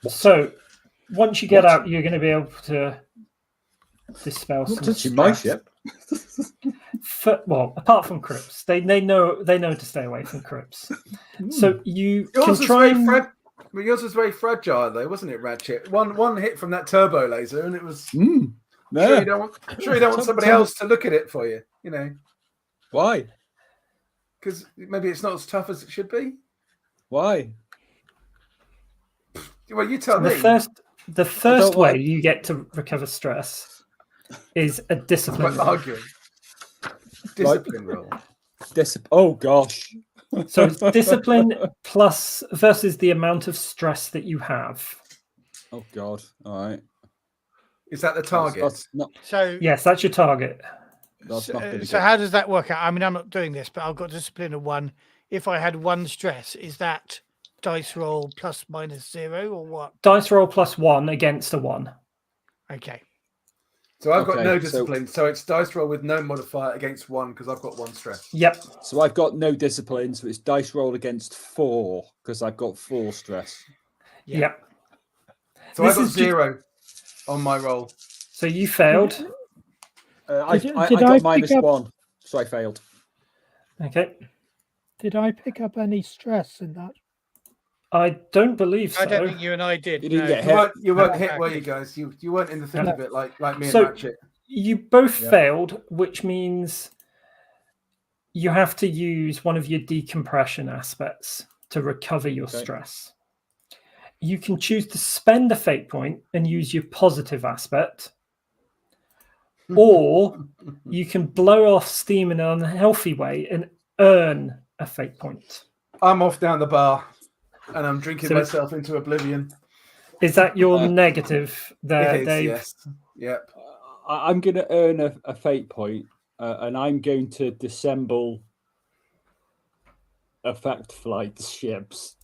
Speaker 2: So once you get out, you're going to be able to dispel some
Speaker 4: Touching my
Speaker 2: stress.
Speaker 4: ship.
Speaker 2: Well, apart from crypts, they know to stay away from crypts. So you
Speaker 3: Yours
Speaker 2: can
Speaker 3: was
Speaker 2: try
Speaker 3: very
Speaker 2: and
Speaker 3: yours was very fragile, though, wasn't it, Ratchet? One hit from that turbo laser, and it was.
Speaker 4: No.
Speaker 3: Sure, you don't want somebody else to look at it for you. You know,
Speaker 4: Why?
Speaker 3: because maybe it's not as tough as it should be.
Speaker 4: Why?
Speaker 3: Well, you tell
Speaker 2: the
Speaker 3: me.
Speaker 2: the first
Speaker 4: don't
Speaker 2: way
Speaker 4: like-
Speaker 2: you get to recover stress is a discipline.
Speaker 3: Quite arguing. Discipline roll.
Speaker 4: Oh gosh.
Speaker 2: So it's discipline plus versus the amount of stress that you have.
Speaker 4: Oh god. All right.
Speaker 3: Is that the target?
Speaker 4: That's not.
Speaker 1: So,
Speaker 2: Yes, that's your target.
Speaker 4: That's not going to
Speaker 1: so how does that work out? I mean, I'm not doing this, but I've got discipline of 1. If I had 1 stress, is that dice roll plus minus 0 or what?
Speaker 2: Dice roll plus 1 against a 1.
Speaker 1: Okay.
Speaker 3: So I've got
Speaker 4: Okay,
Speaker 3: no
Speaker 4: so-
Speaker 3: discipline. So it's dice roll with no modifier against 1 because I've got 1 stress.
Speaker 2: Yep.
Speaker 4: So I've got no discipline, so it's dice roll against 4 because I've got 4 stress.
Speaker 1: Yeah.
Speaker 2: Yep.
Speaker 3: So
Speaker 2: This
Speaker 3: I got
Speaker 2: is ju-
Speaker 3: 0 on my roll.
Speaker 2: So you failed.
Speaker 4: I
Speaker 5: Did
Speaker 4: got
Speaker 5: I pick
Speaker 4: minus
Speaker 5: up-
Speaker 4: 1, so I failed.
Speaker 2: Okay.
Speaker 5: Did I pick up any stress in that?
Speaker 2: I don't believe so.
Speaker 1: I don't think you and I did.
Speaker 4: You didn't
Speaker 1: no.
Speaker 4: get hit.
Speaker 3: You weren't
Speaker 1: No,
Speaker 3: hit, were
Speaker 1: okay.
Speaker 3: you guys? You weren't in the thick of it like me and
Speaker 2: So-
Speaker 3: Ratchet.
Speaker 2: You both
Speaker 4: Yeah.
Speaker 2: failed, which means you have to use one of your decompression aspects to recover your
Speaker 4: Okay.
Speaker 2: stress. You can choose to spend a fate point and use your positive aspect, or you can blow off steam in an unhealthy way and earn a fate point.
Speaker 3: I'm off down the bar, and I'm drinking
Speaker 2: So-
Speaker 3: myself into oblivion.
Speaker 2: Is that your negative there,
Speaker 3: It is,
Speaker 2: Dave?
Speaker 3: yes. Yep.
Speaker 4: I'm going to earn a fate point, and I'm going to disassemble Effect flight ships.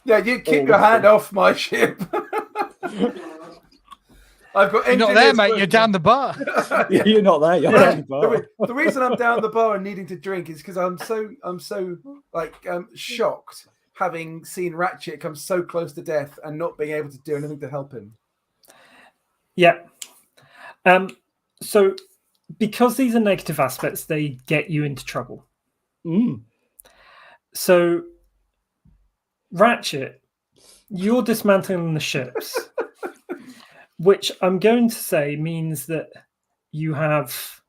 Speaker 3: Yeah, you keep
Speaker 4: All
Speaker 3: your
Speaker 4: of
Speaker 3: hand
Speaker 4: them.
Speaker 3: off my ship. I've got
Speaker 1: You're not there,
Speaker 3: engineers
Speaker 1: mate. You're
Speaker 3: working-
Speaker 1: down the bar.
Speaker 4: You're not there. You're
Speaker 3: Yeah,
Speaker 4: on the bar.
Speaker 3: the reason I'm down the bar and needing to drink is because I'm so shocked having seen Ratchet come so close to death and not being able to do anything to help him.
Speaker 2: Yeah. So because these are negative aspects, they get you into trouble.
Speaker 4: Mm.
Speaker 2: So, Ratchet, you're dismantling the ships, which I'm going to say means that you have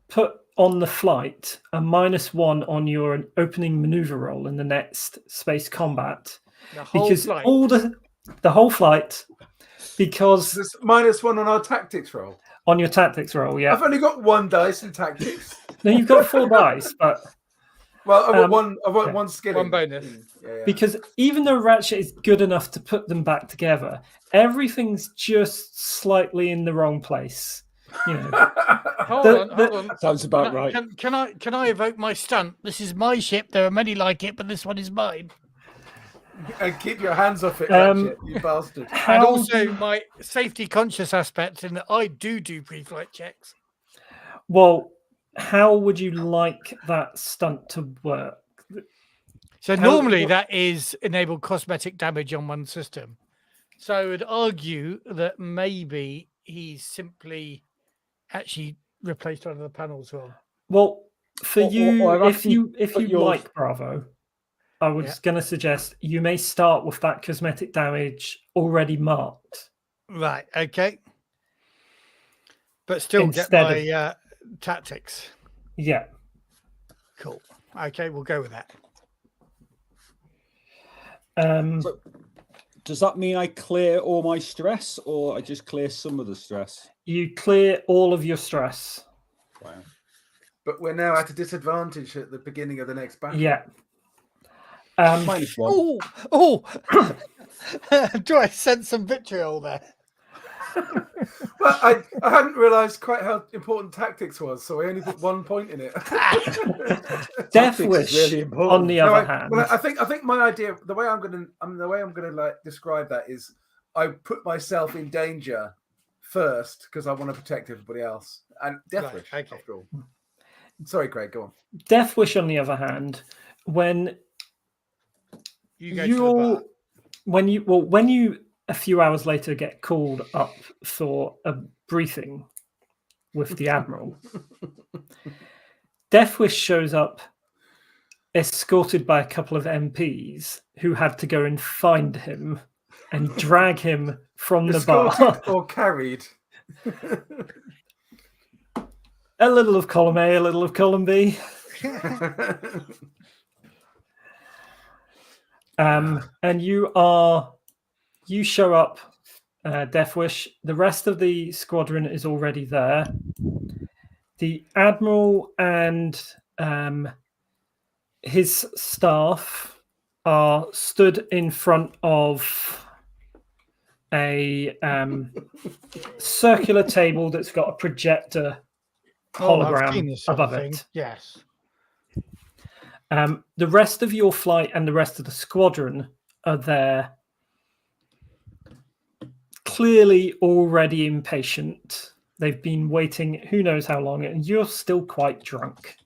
Speaker 2: put on the flight a -1 on your opening maneuver roll in the next space combat
Speaker 1: The whole
Speaker 2: because
Speaker 1: flight.
Speaker 2: all the whole flight, because
Speaker 3: There's -1 on our tactics roll.
Speaker 2: on your tactics roll, yeah.
Speaker 3: I've only got 1 dice in tactics.
Speaker 2: No, you've got 4 dice, but
Speaker 3: Well, I've got
Speaker 2: Um,
Speaker 3: one skill.
Speaker 1: One bonus.
Speaker 3: Yeah.
Speaker 2: because even though Ratchet is good enough to put them back together, everything's just slightly in the wrong place. You know,
Speaker 1: Hold
Speaker 2: the-
Speaker 1: on, hold on.
Speaker 4: Sounds about right.
Speaker 1: Can I evoke my stunt? This is my ship. There are many like it, but this one is mine.
Speaker 3: And keep your hands off it,
Speaker 2: Um,
Speaker 3: Ratchet, you bastard.
Speaker 1: And
Speaker 2: how
Speaker 1: also my safety conscious aspect in that I do pre-flight checks.
Speaker 2: well, how would you like that stunt to work?
Speaker 1: So
Speaker 2: How-
Speaker 1: normally
Speaker 2: what-
Speaker 1: that is enable cosmetic damage on one system. So I would argue that maybe he's simply actually replaced one of the panels wrong.
Speaker 2: Well, for you,
Speaker 4: or I've
Speaker 2: if you
Speaker 4: put your-
Speaker 2: like Bravo, I was going to suggest you may start with that cosmetic damage already marked.
Speaker 1: Right. Okay. But still
Speaker 2: Instead
Speaker 1: get
Speaker 2: of-
Speaker 1: my tactics.
Speaker 2: Yeah.
Speaker 1: Cool. Okay, we'll go with that.
Speaker 4: So- Does that mean I clear all my stress, or I just clear some of the stress?
Speaker 2: You clear all of your stress.
Speaker 4: Wow.
Speaker 3: But we're now at a disadvantage at the beginning of the next battle.
Speaker 2: Yeah.
Speaker 4: -1.
Speaker 1: Oh, do I sense some vitriol there?
Speaker 3: Well, I hadn't realised quite how important tactics was, so I only put 1 point in it.
Speaker 2: Death
Speaker 4: Tactics is
Speaker 2: Wish,
Speaker 4: really important.
Speaker 2: on the
Speaker 3: No,
Speaker 2: other hand,
Speaker 3: I think my idea, the way I'm gonna like describe that is, I put myself in danger first because I want to protect everybody else. And Death
Speaker 1: Right,
Speaker 3: Wish,
Speaker 1: okay.
Speaker 3: after all. Sorry, Craig, go on.
Speaker 2: Death Wish, on the other hand, when
Speaker 1: You go to the bar.
Speaker 2: when you a few hours later get called up for a briefing with the Admiral, Death Wish shows up escorted by a couple of MPs who had to go and find him and drag him from the bar.
Speaker 3: Escorted or carried.
Speaker 2: A little of column A, a little of column B. And you show up, Death Wish. The rest of the squadron is already there. The Admiral and his staff are stood in front of a circular table that's got a projector
Speaker 1: Oh, I've
Speaker 2: hologram
Speaker 1: seen this sort of
Speaker 2: above
Speaker 1: thing.
Speaker 2: it.
Speaker 1: Yes.
Speaker 2: The rest of your flight and the rest of the squadron are there, clearly already impatient. They've been waiting who knows how long, and you're still quite drunk.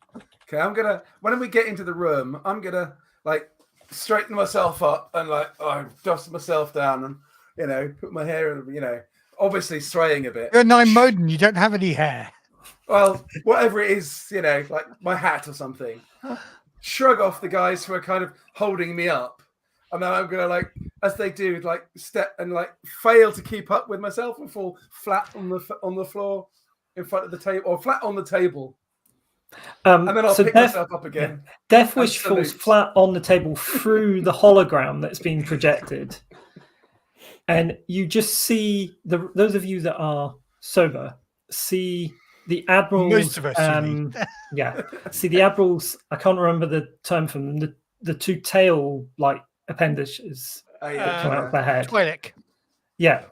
Speaker 3: Okay, when we get into the room, I'm gonna like straighten myself up and dust myself down and put my hair, obviously straying a bit.
Speaker 1: You're 9 Moden. You don't have any hair.
Speaker 3: Well, whatever it is, like my hat or something. shrug off the guys who are kind of holding me up, and then I'm gonna like, as they do, like step and like fail to keep up with myself and fall flat on the floor in front of the table, or flat on the table, and then I'll pick myself up again.
Speaker 2: Death Wish falls flat on the table through the hologram that's been projected, and you just see those of you that are sober see the admirals.
Speaker 1: Most of us,
Speaker 2: see the admirals. I can't remember the term from them. The two tail like appendages that come out of their head.
Speaker 1: Twi'lek.
Speaker 2: Yeah.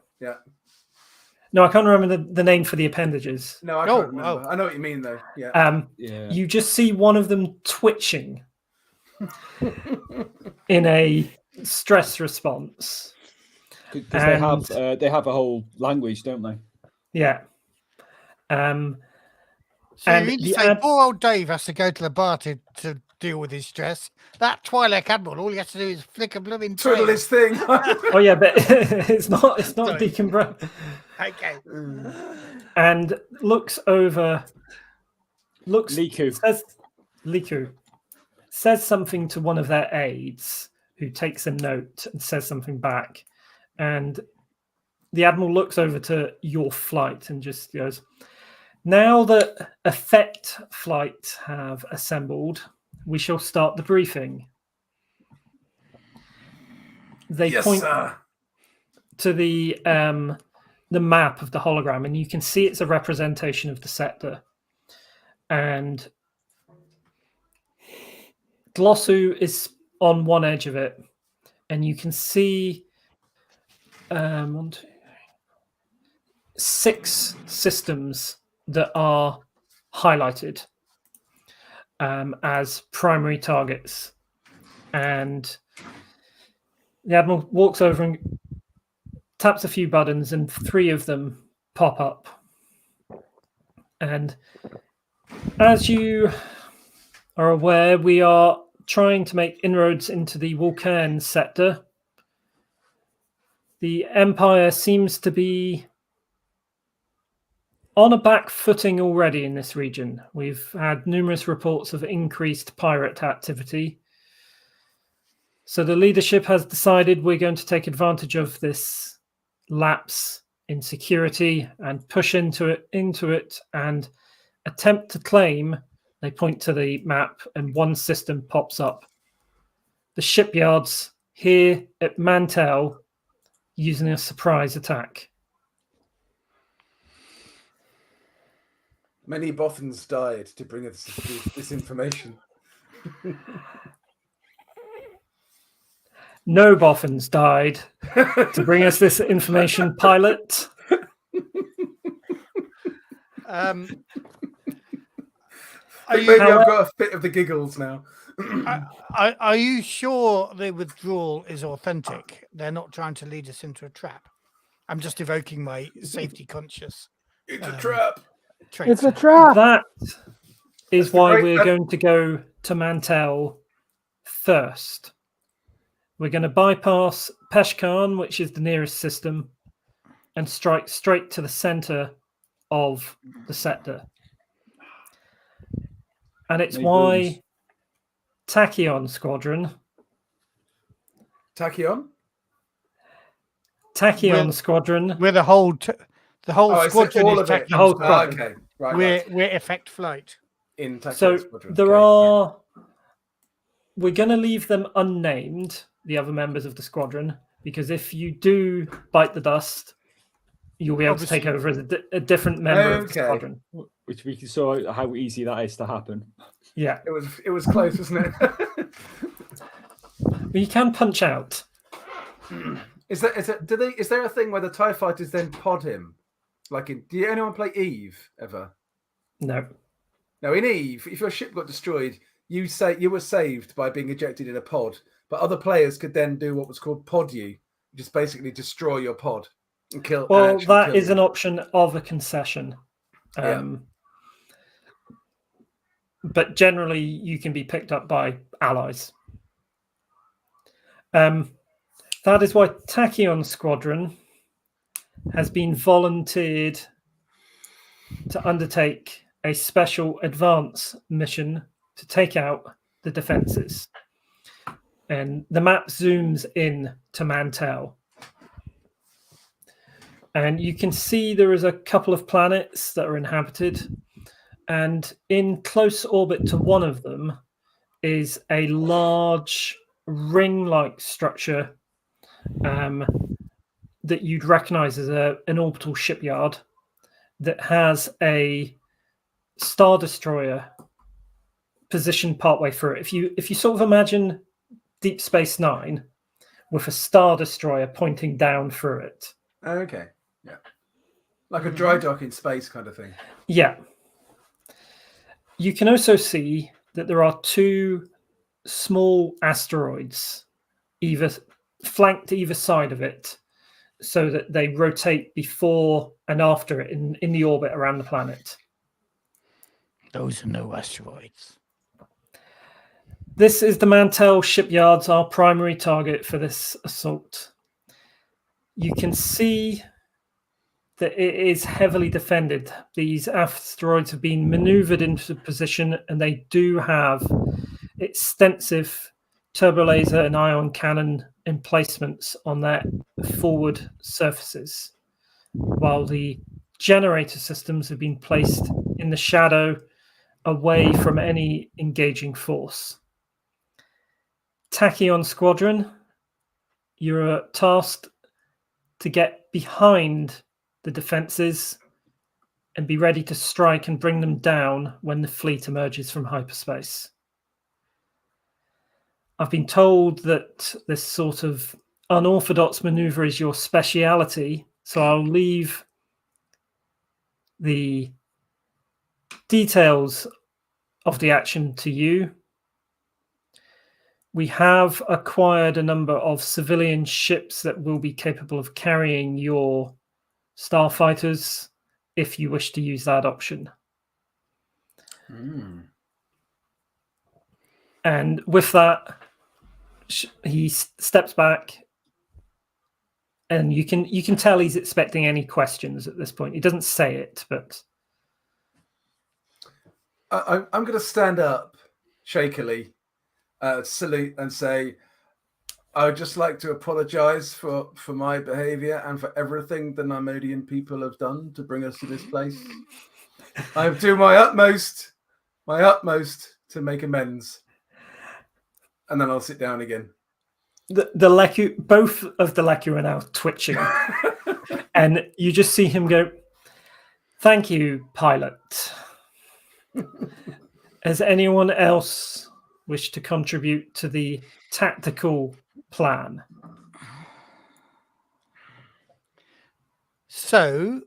Speaker 2: No, I can't remember the name for the appendages.
Speaker 3: No, I can't remember. I know what you mean, though. Yeah.
Speaker 2: You just see one of them twitching in a stress response.
Speaker 4: Because they have a whole language, don't they?
Speaker 2: Yeah.
Speaker 1: So you mean to say poor old Dave has to go to the bar to deal with his stress? That Twi'lek Admiral, all he has to do is flick a blooming
Speaker 3: twiddle his thing.
Speaker 2: Oh yeah, but it's not Deacon Bro.
Speaker 1: Okay.
Speaker 2: And looks over.
Speaker 4: Liku
Speaker 2: says something to one of their aides, who takes a note and says something back, and the Admiral looks over to your flight and just goes, "Now that Effect flight have assembled, we shall start the briefing." They point to the map of the hologram, and you can see it's a representation of the sector. And Glossu is on one edge of it, and you can see 6 systems that are highlighted as primary targets. And the Admiral walks over and taps a few buttons, and 3 of them pop up. And as you are aware, we are trying to make inroads into the Vulcan sector. The Empire seems to be on a back footing already in this region. We've had numerous reports of increased pirate activity. So the leadership has decided we're going to take advantage of this lapse in security and push into it and attempt to claim. They point to the map and one system pops up. The shipyards here at Mantell, using a surprise attack.
Speaker 3: Many Bothans died to bring us this information.
Speaker 2: No Bothans died to bring us this information, pilot.
Speaker 3: Maybe I've got a bit of the giggles now.
Speaker 1: Are you sure the withdrawal is authentic? They're not trying to lead us into a trap. I'm just evoking my safety conscious.
Speaker 3: It's a trap.
Speaker 1: Trait.
Speaker 5: It's a trap.
Speaker 2: That is why we're going to go to Mantell first. We're going to bypass Peshkan, which is the nearest system, and strike straight to the center of the sector. And it's why Tachyon Squadron.
Speaker 3: Tachyon
Speaker 2: Squadron.
Speaker 1: We're the whole squadron
Speaker 3: all
Speaker 1: is
Speaker 3: of it.
Speaker 1: Tachyon Squadron.
Speaker 3: Okay, right.
Speaker 1: We're Effect flight.
Speaker 3: In Tachyon
Speaker 2: So
Speaker 3: Squadron.
Speaker 2: We're going to leave them unnamed, the other members of the squadron, because if you do bite the dust, you'll be able to take over as a different member of the squadron.
Speaker 4: Which we saw how easy that is to happen.
Speaker 2: Yeah,
Speaker 3: it was close, wasn't it?
Speaker 2: but you can punch out.
Speaker 3: Is there a thing where the TIE fighters then pod him? Do anyone play Eve ever?
Speaker 2: No.
Speaker 3: No, in Eve, if your ship got destroyed, you were saved by being ejected in a pod, but other players could then do what was called pod you, just basically destroy your pod and kill.
Speaker 2: Well, that is an option of a concession. But generally, you can be picked up by allies. That is why Tachyon Squadron has been volunteered to undertake a special advance mission to take out the the defenses. And the map zooms in to Mantell. And you can see there is a couple of planets that are inhabited. And in close orbit to one of them is a large ring-like structure that you'd recognize as an orbital shipyard that has a Star Destroyer positioned partway through it. If you sort of imagine Deep Space Nine with a Star Destroyer pointing down through it.
Speaker 3: Okay. Yeah. Like a dry dock in space kind of thing.
Speaker 2: Yeah. You can also see that there are two small asteroids flanked either side of it, so that they rotate before and after it in the orbit around the planet.
Speaker 1: Those are no asteroids.
Speaker 2: This is the Mantell shipyards, our primary target for this assault. You can see that it is heavily defended. These asteroids have been maneuvered into position, and they do have extensive turbolaser and ion cannon emplacements on their forward surfaces, while the generator systems have been placed in the shadow away from any engaging force. Tachyon Squadron, you're tasked to get behind the defenses and be ready to strike and bring them down when the fleet emerges from hyperspace. I've been told that this sort of unorthodox maneuver is your speciality, so I'll leave the details of the action to you. We have acquired a number of civilian ships that will be capable of carrying your starfighters if you wish to use that option. And with that, he steps back, and you can tell he's expecting any questions at this point. He doesn't say it, but
Speaker 3: I'm going to stand up shakily, salute, and say, I would just like to apologize for my behavior and for everything the Narmodian people have done to bring us to this place. I do my utmost to make amends. And then I'll sit down again.
Speaker 2: The Leku, both of the Leku are now twitching. And you just see him go, "Thank you, pilot." Has anyone else wished to contribute to the tactical plan?
Speaker 1: So,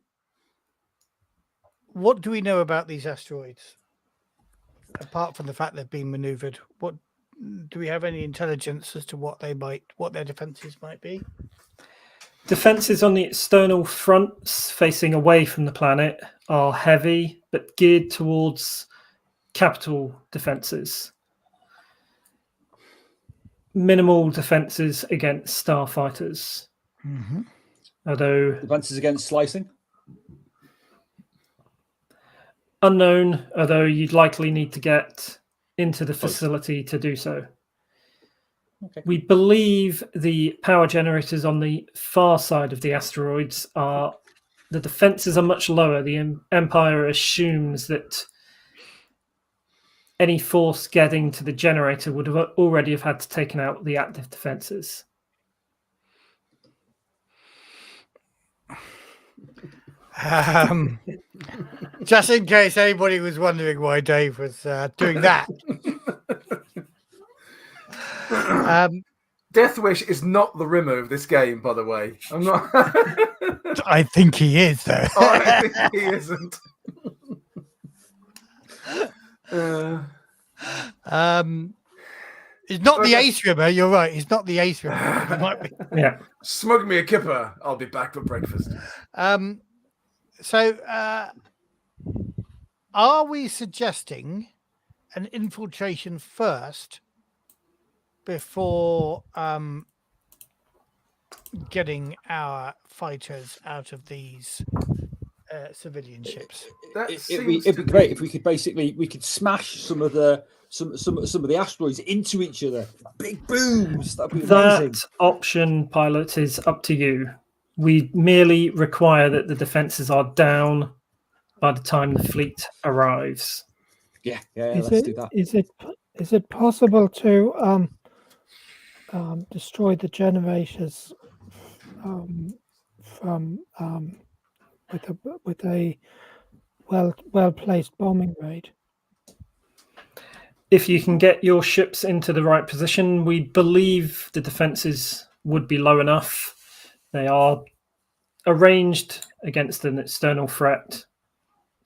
Speaker 1: what do we know about these asteroids? Apart from the fact they've been maneuvered, what do we have any intelligence as to what their defenses might be?
Speaker 2: Defenses on the external fronts facing away from the planet are heavy, but geared towards capital defenses. Minimal defenses against starfighters. Although
Speaker 4: Defenses against slicing?
Speaker 2: unknown, although you'd likely need to get into the facility to do so.
Speaker 4: Okay.
Speaker 2: We believe the power generators on the far side of the asteroids the defenses are much lower. The Empire assumes that any force getting to the generator would have already have had to taken out the active defenses.
Speaker 1: Just in case anybody was wondering why Dave was doing that.
Speaker 3: Death Wish is not the Rimmer of this game, by the way. I'm not.
Speaker 1: I think he is, though.
Speaker 3: I think he isn't.
Speaker 1: He's not the ace rimmer. You're right. He's not the ace rimmer. He might be.
Speaker 2: Yeah.
Speaker 3: Smug me a kipper. I'll be back for breakfast.
Speaker 1: So, are we suggesting an infiltration first before getting our fighters out of these civilian ships.
Speaker 4: It'd be great if we could smash some of the asteroids into each other. Big booms. That'd be amazing.
Speaker 2: That option, pilot, is up to you. We merely require that the defenses are down by the time the fleet arrives.
Speaker 4: Yeah, let's do that.
Speaker 5: Is it possible to destroy the generators with a well placed bombing raid?
Speaker 2: If you can get your ships into the right position, we believe the defenses would be low enough. They are arranged against an external threat.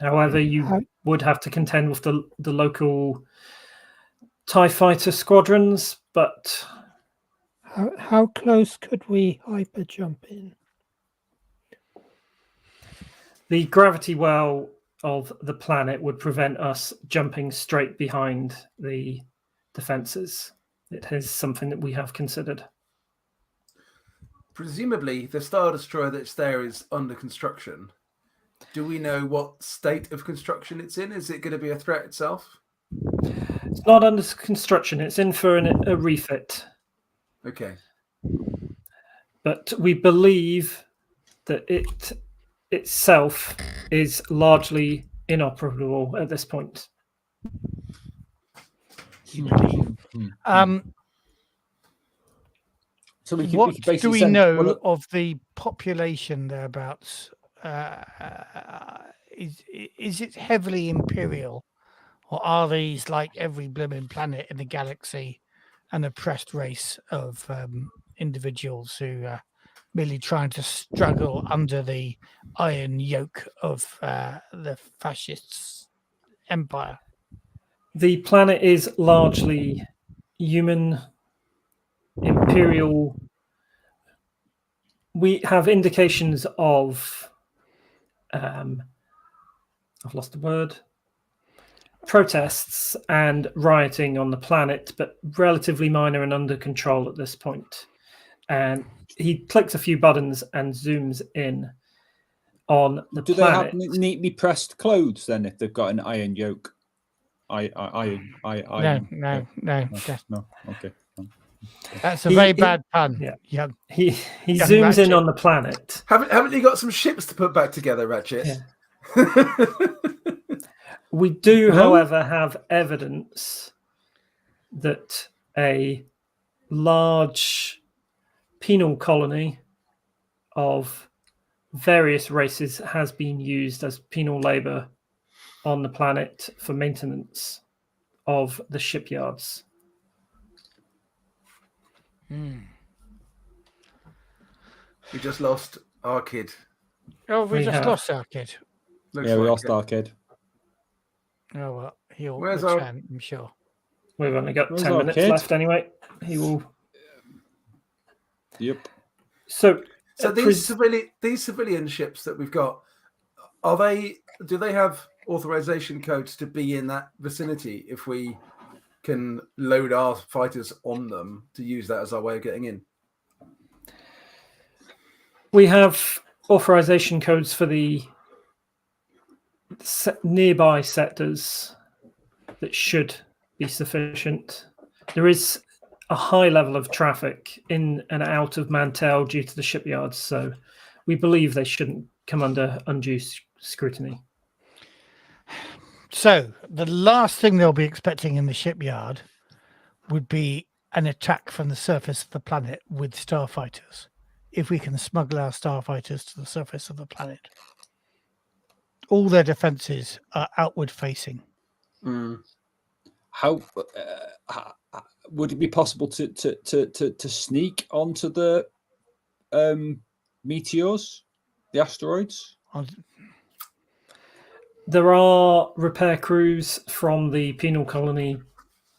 Speaker 2: However, you would have to contend with the local TIE fighter squadrons, but...
Speaker 5: How close could we hyper jump in?
Speaker 2: The gravity well of the planet would prevent us jumping straight behind the defenses. It is something that we have considered.
Speaker 3: Presumably, the Star Destroyer that's there is under construction. Do we know what state of construction it's in? Is it going to be a threat itself?
Speaker 2: It's not under construction. It's in for a refit.
Speaker 3: Okay.
Speaker 2: But we believe that it itself is largely inoperable at this point.
Speaker 1: So what do we know of the population thereabouts? Is it heavily imperial, or are these like every blooming planet in the galaxy, an oppressed race of individuals who are merely trying to struggle under the iron yoke of the fascists' empire?
Speaker 2: The planet is largely human, imperial. We have indications of I've lost the word. Protests and rioting on the planet, but relatively minor and under control at this point. And he clicks a few buttons and zooms in on the planet.
Speaker 4: Do they have neatly pressed clothes then if they've got an iron yoke?
Speaker 1: No.
Speaker 4: Okay.
Speaker 1: That's a very bad pun.
Speaker 2: Yeah. He zooms
Speaker 1: Ratchet.
Speaker 2: in on the planet.
Speaker 3: Haven't you got some ships to put back together, Ratchet?
Speaker 2: Yeah. We do, however, have evidence that a large penal colony of various races has been used as penal labor on the planet for maintenance of the shipyards.
Speaker 3: We just lost our kid.
Speaker 1: Oh, we just lost our kid.
Speaker 3: Looks
Speaker 4: we
Speaker 3: like
Speaker 4: lost
Speaker 3: it.
Speaker 4: our kid.
Speaker 1: Oh, well, he'll
Speaker 3: Where's
Speaker 1: return, I'm sure.
Speaker 2: We've only got
Speaker 4: Where's
Speaker 2: 10
Speaker 4: our
Speaker 2: minutes
Speaker 4: kid?
Speaker 2: left anyway. He will.
Speaker 4: Yep.
Speaker 2: So
Speaker 3: these civilian ships that we've got, do they have authorization codes to be in that vicinity if we can load our fighters on them to use that as our way of getting in?
Speaker 2: we have authorization codes for the nearby sectors that should be sufficient. There is a high level of traffic in and out of Mantell due to the shipyards, so we believe they shouldn't come under undue scrutiny.
Speaker 1: So the last thing they'll be expecting in the shipyard would be an attack from the surface of the planet with starfighters, if we can smuggle our starfighters to the surface of the planet. All their defenses are outward facing.
Speaker 4: How would it be possible to sneak onto the meteors, the asteroids?
Speaker 2: There are repair crews from the penal colony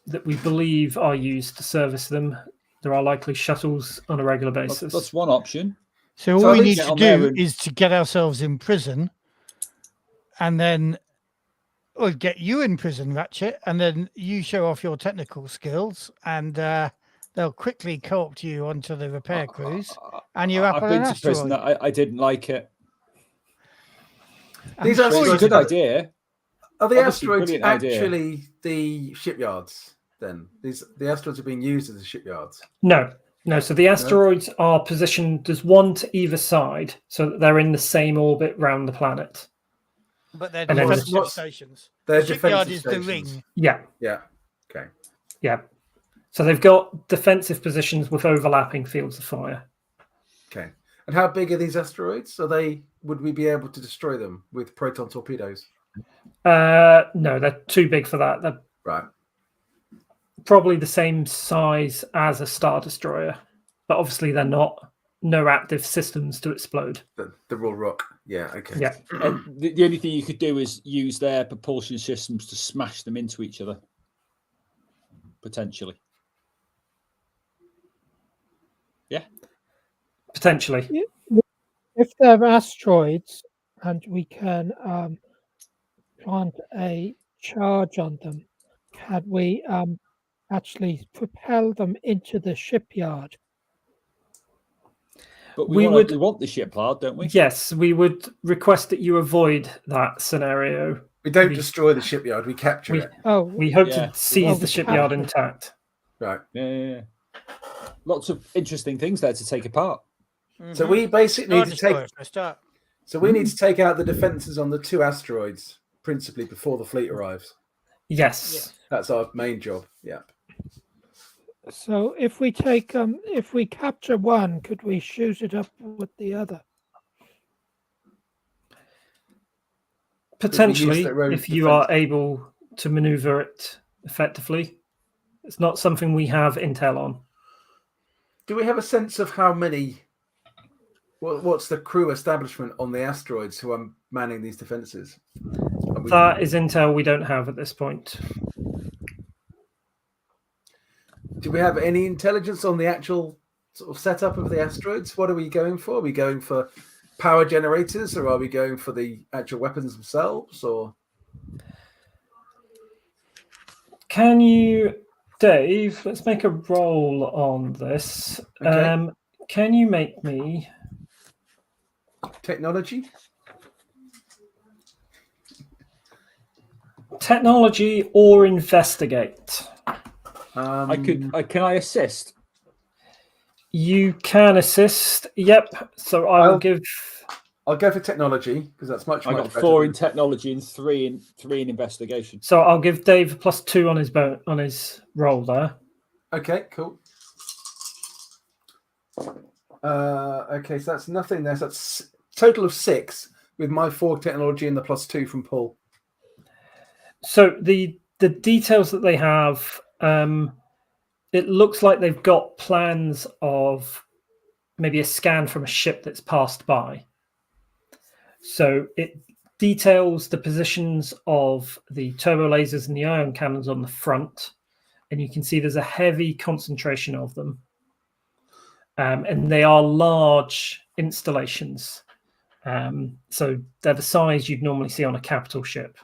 Speaker 2: that we believe are used to service them. There are likely shuttles on a regular basis.
Speaker 4: That's one option.
Speaker 1: So all we need to do is to get ourselves in prison, and then we'll get you in prison, Ratchet, and then you show off your technical skills, and they'll quickly co-opt you onto the repair crews, and you're up on an asteroid.
Speaker 4: I've been to prison. I didn't like it.
Speaker 3: These
Speaker 1: sure
Speaker 4: It's a
Speaker 3: asteroids
Speaker 4: good idea.
Speaker 3: are the
Speaker 4: Obviously,
Speaker 3: asteroids
Speaker 4: brilliant idea.
Speaker 3: actually the shipyards? Then the asteroids are being used as the shipyards.
Speaker 2: No. So the asteroids are positioned. There's one to either side, so that they're in the same orbit round the planet.
Speaker 1: But they're
Speaker 2: And then
Speaker 1: defensive stations.
Speaker 3: They're
Speaker 1: The shipyard
Speaker 3: defensive
Speaker 1: is the
Speaker 3: stations.
Speaker 1: ring.
Speaker 2: Yeah.
Speaker 3: Yeah. Okay.
Speaker 2: Yeah. So they've got defensive positions with overlapping fields of fire.
Speaker 3: Okay. And how big are these asteroids? Would we be able to destroy them with proton torpedoes?
Speaker 2: No, they're too big for that. They're
Speaker 3: Right.
Speaker 2: probably the same size as a Star Destroyer, but obviously they're not. No active systems to explode.
Speaker 3: The raw rock. Yeah. Okay.
Speaker 2: Yeah.
Speaker 4: The only thing you could do is use their propulsion systems to smash them into each other, potentially. Yeah.
Speaker 2: Potentially.
Speaker 5: If they're asteroids and we can plant a charge on them, can we actually propel them into the shipyard?
Speaker 4: But
Speaker 2: We
Speaker 4: we want the shipyard, don't we?
Speaker 2: Yes, we would request that you avoid that scenario.
Speaker 3: We don't destroy the shipyard. We capture it.
Speaker 5: Oh,
Speaker 2: We hope
Speaker 4: Yeah.
Speaker 2: to seize
Speaker 5: Oh,
Speaker 2: the shipyard
Speaker 5: capture.
Speaker 2: intact.
Speaker 3: Right.
Speaker 4: Yeah. Lots of interesting things there to take apart.
Speaker 3: So we basically need to take.
Speaker 1: For a start.
Speaker 3: So we need to take out the defenses on the 2 asteroids, principally before the fleet arrives.
Speaker 2: Yes.
Speaker 3: That's our main job. Yeah.
Speaker 5: so if we capture one, could we shoot it up with the other?
Speaker 2: Potentially,
Speaker 3: their own
Speaker 2: if you are able to maneuver it effectively. It's not something we have intel on.
Speaker 3: Do we have a sense of how many? What's the crew establishment on the asteroids who are manning these defenses?
Speaker 2: That is intel we don't have at this point.
Speaker 3: Do we have any intelligence on the actual sort of setup of the asteroids? What are we going for? Are we going for power generators, or are we going for the actual weapons themselves? Or
Speaker 2: Can you, Dave? Let's make a roll on this.
Speaker 3: Okay.
Speaker 2: Can you make me
Speaker 3: technology?
Speaker 2: technology or investigate?
Speaker 4: Can I assist?
Speaker 2: You can assist. Yep. So I'll
Speaker 3: go for technology because that's much.
Speaker 4: I got
Speaker 3: better
Speaker 4: 4
Speaker 3: than-
Speaker 4: in technology and 3 in investigation.
Speaker 2: So I'll give Dave a +2 on his roll there.
Speaker 3: Okay, cool. Okay, so that's nothing there. So that's total of 6 with my 4 technology and the +2 from Paul.
Speaker 2: So the details that they have, it looks like they've got plans of maybe a scan from a ship that's passed by. So it details the positions of the turbo lasers and the ion cannons on the front, and you can see there's a heavy concentration of them. And they are large installations. So they're the size you'd normally see on a capital ship.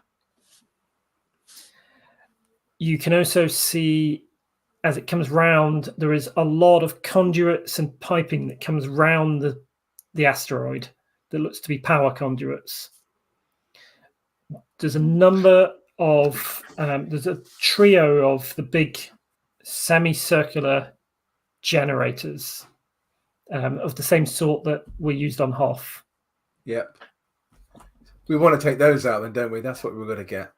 Speaker 2: You can also see, as it comes round, there is a lot of conduits and piping that comes round the asteroid that looks to be power conduits. There's a number of, there's a trio of the big semicircular generators of the same sort that were used on Hoth.
Speaker 3: Yep. We want to take those out then, don't we? That's what we're going to get.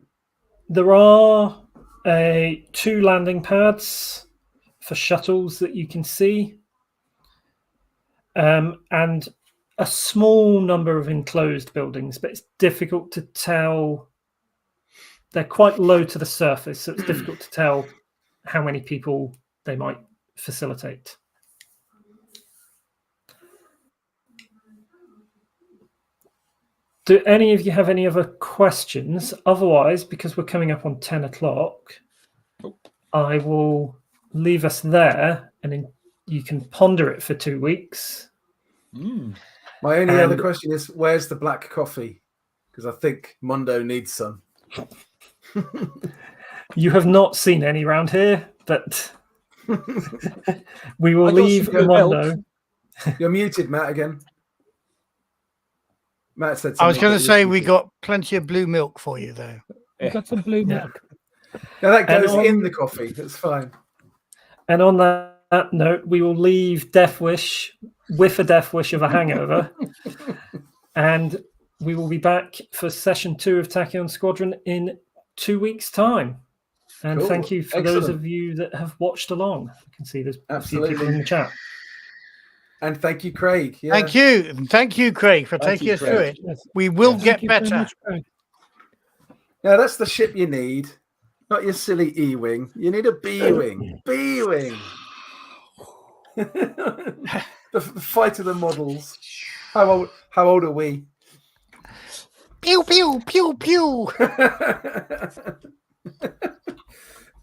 Speaker 2: There are 2 landing pads for shuttles that you can see, and a small number of enclosed buildings, but it's difficult to tell. They're quite low to the surface, so it's difficult to tell how many people they might facilitate. Do any of you have any other questions? Otherwise, because we're coming up on 10 o'clock, I will leave us there, and then you can ponder it for 2 weeks.
Speaker 3: My only other question is, where's the black coffee? Because I think Mondo needs some.
Speaker 2: You have not seen any around here, but we will
Speaker 3: I got
Speaker 2: leave
Speaker 3: some good
Speaker 2: Mondo.
Speaker 3: You're muted, Matt, again. Matt said
Speaker 1: I was
Speaker 3: something
Speaker 1: going
Speaker 3: that
Speaker 1: to say
Speaker 3: was
Speaker 1: we
Speaker 3: cheeky.
Speaker 1: got plenty of blue milk for you, though.
Speaker 5: We've got some blue milk.
Speaker 3: No, that
Speaker 2: And
Speaker 3: goes in
Speaker 2: on-
Speaker 3: the coffee. That's fine.
Speaker 2: And on that note, we will leave Death Wish with a Death Wish of a hangover. And we will be back for session 2 of Tachyon Squadron in 2 weeks' time. And
Speaker 3: Cool.
Speaker 2: thank you for those
Speaker 3: Excellent.
Speaker 2: of you that have watched along. I can see there's a few
Speaker 3: Absolutely.
Speaker 2: people in the chat.
Speaker 3: And thank you, Craig. Yeah.
Speaker 1: Thank you. And thank you, Craig, for
Speaker 3: Thank
Speaker 1: taking
Speaker 3: you,
Speaker 1: us through
Speaker 3: Craig.
Speaker 1: it.
Speaker 5: Yes.
Speaker 1: We will
Speaker 3: Yes.
Speaker 1: get
Speaker 5: Thank you very
Speaker 1: better.
Speaker 5: much, Craig.
Speaker 3: Yeah, that's the ship you need. Not your silly E-wing. You need a B-wing. B-wing. the fight of the models. How old are we?
Speaker 1: Pew, pew, pew, pew.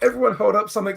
Speaker 3: Everyone hold up some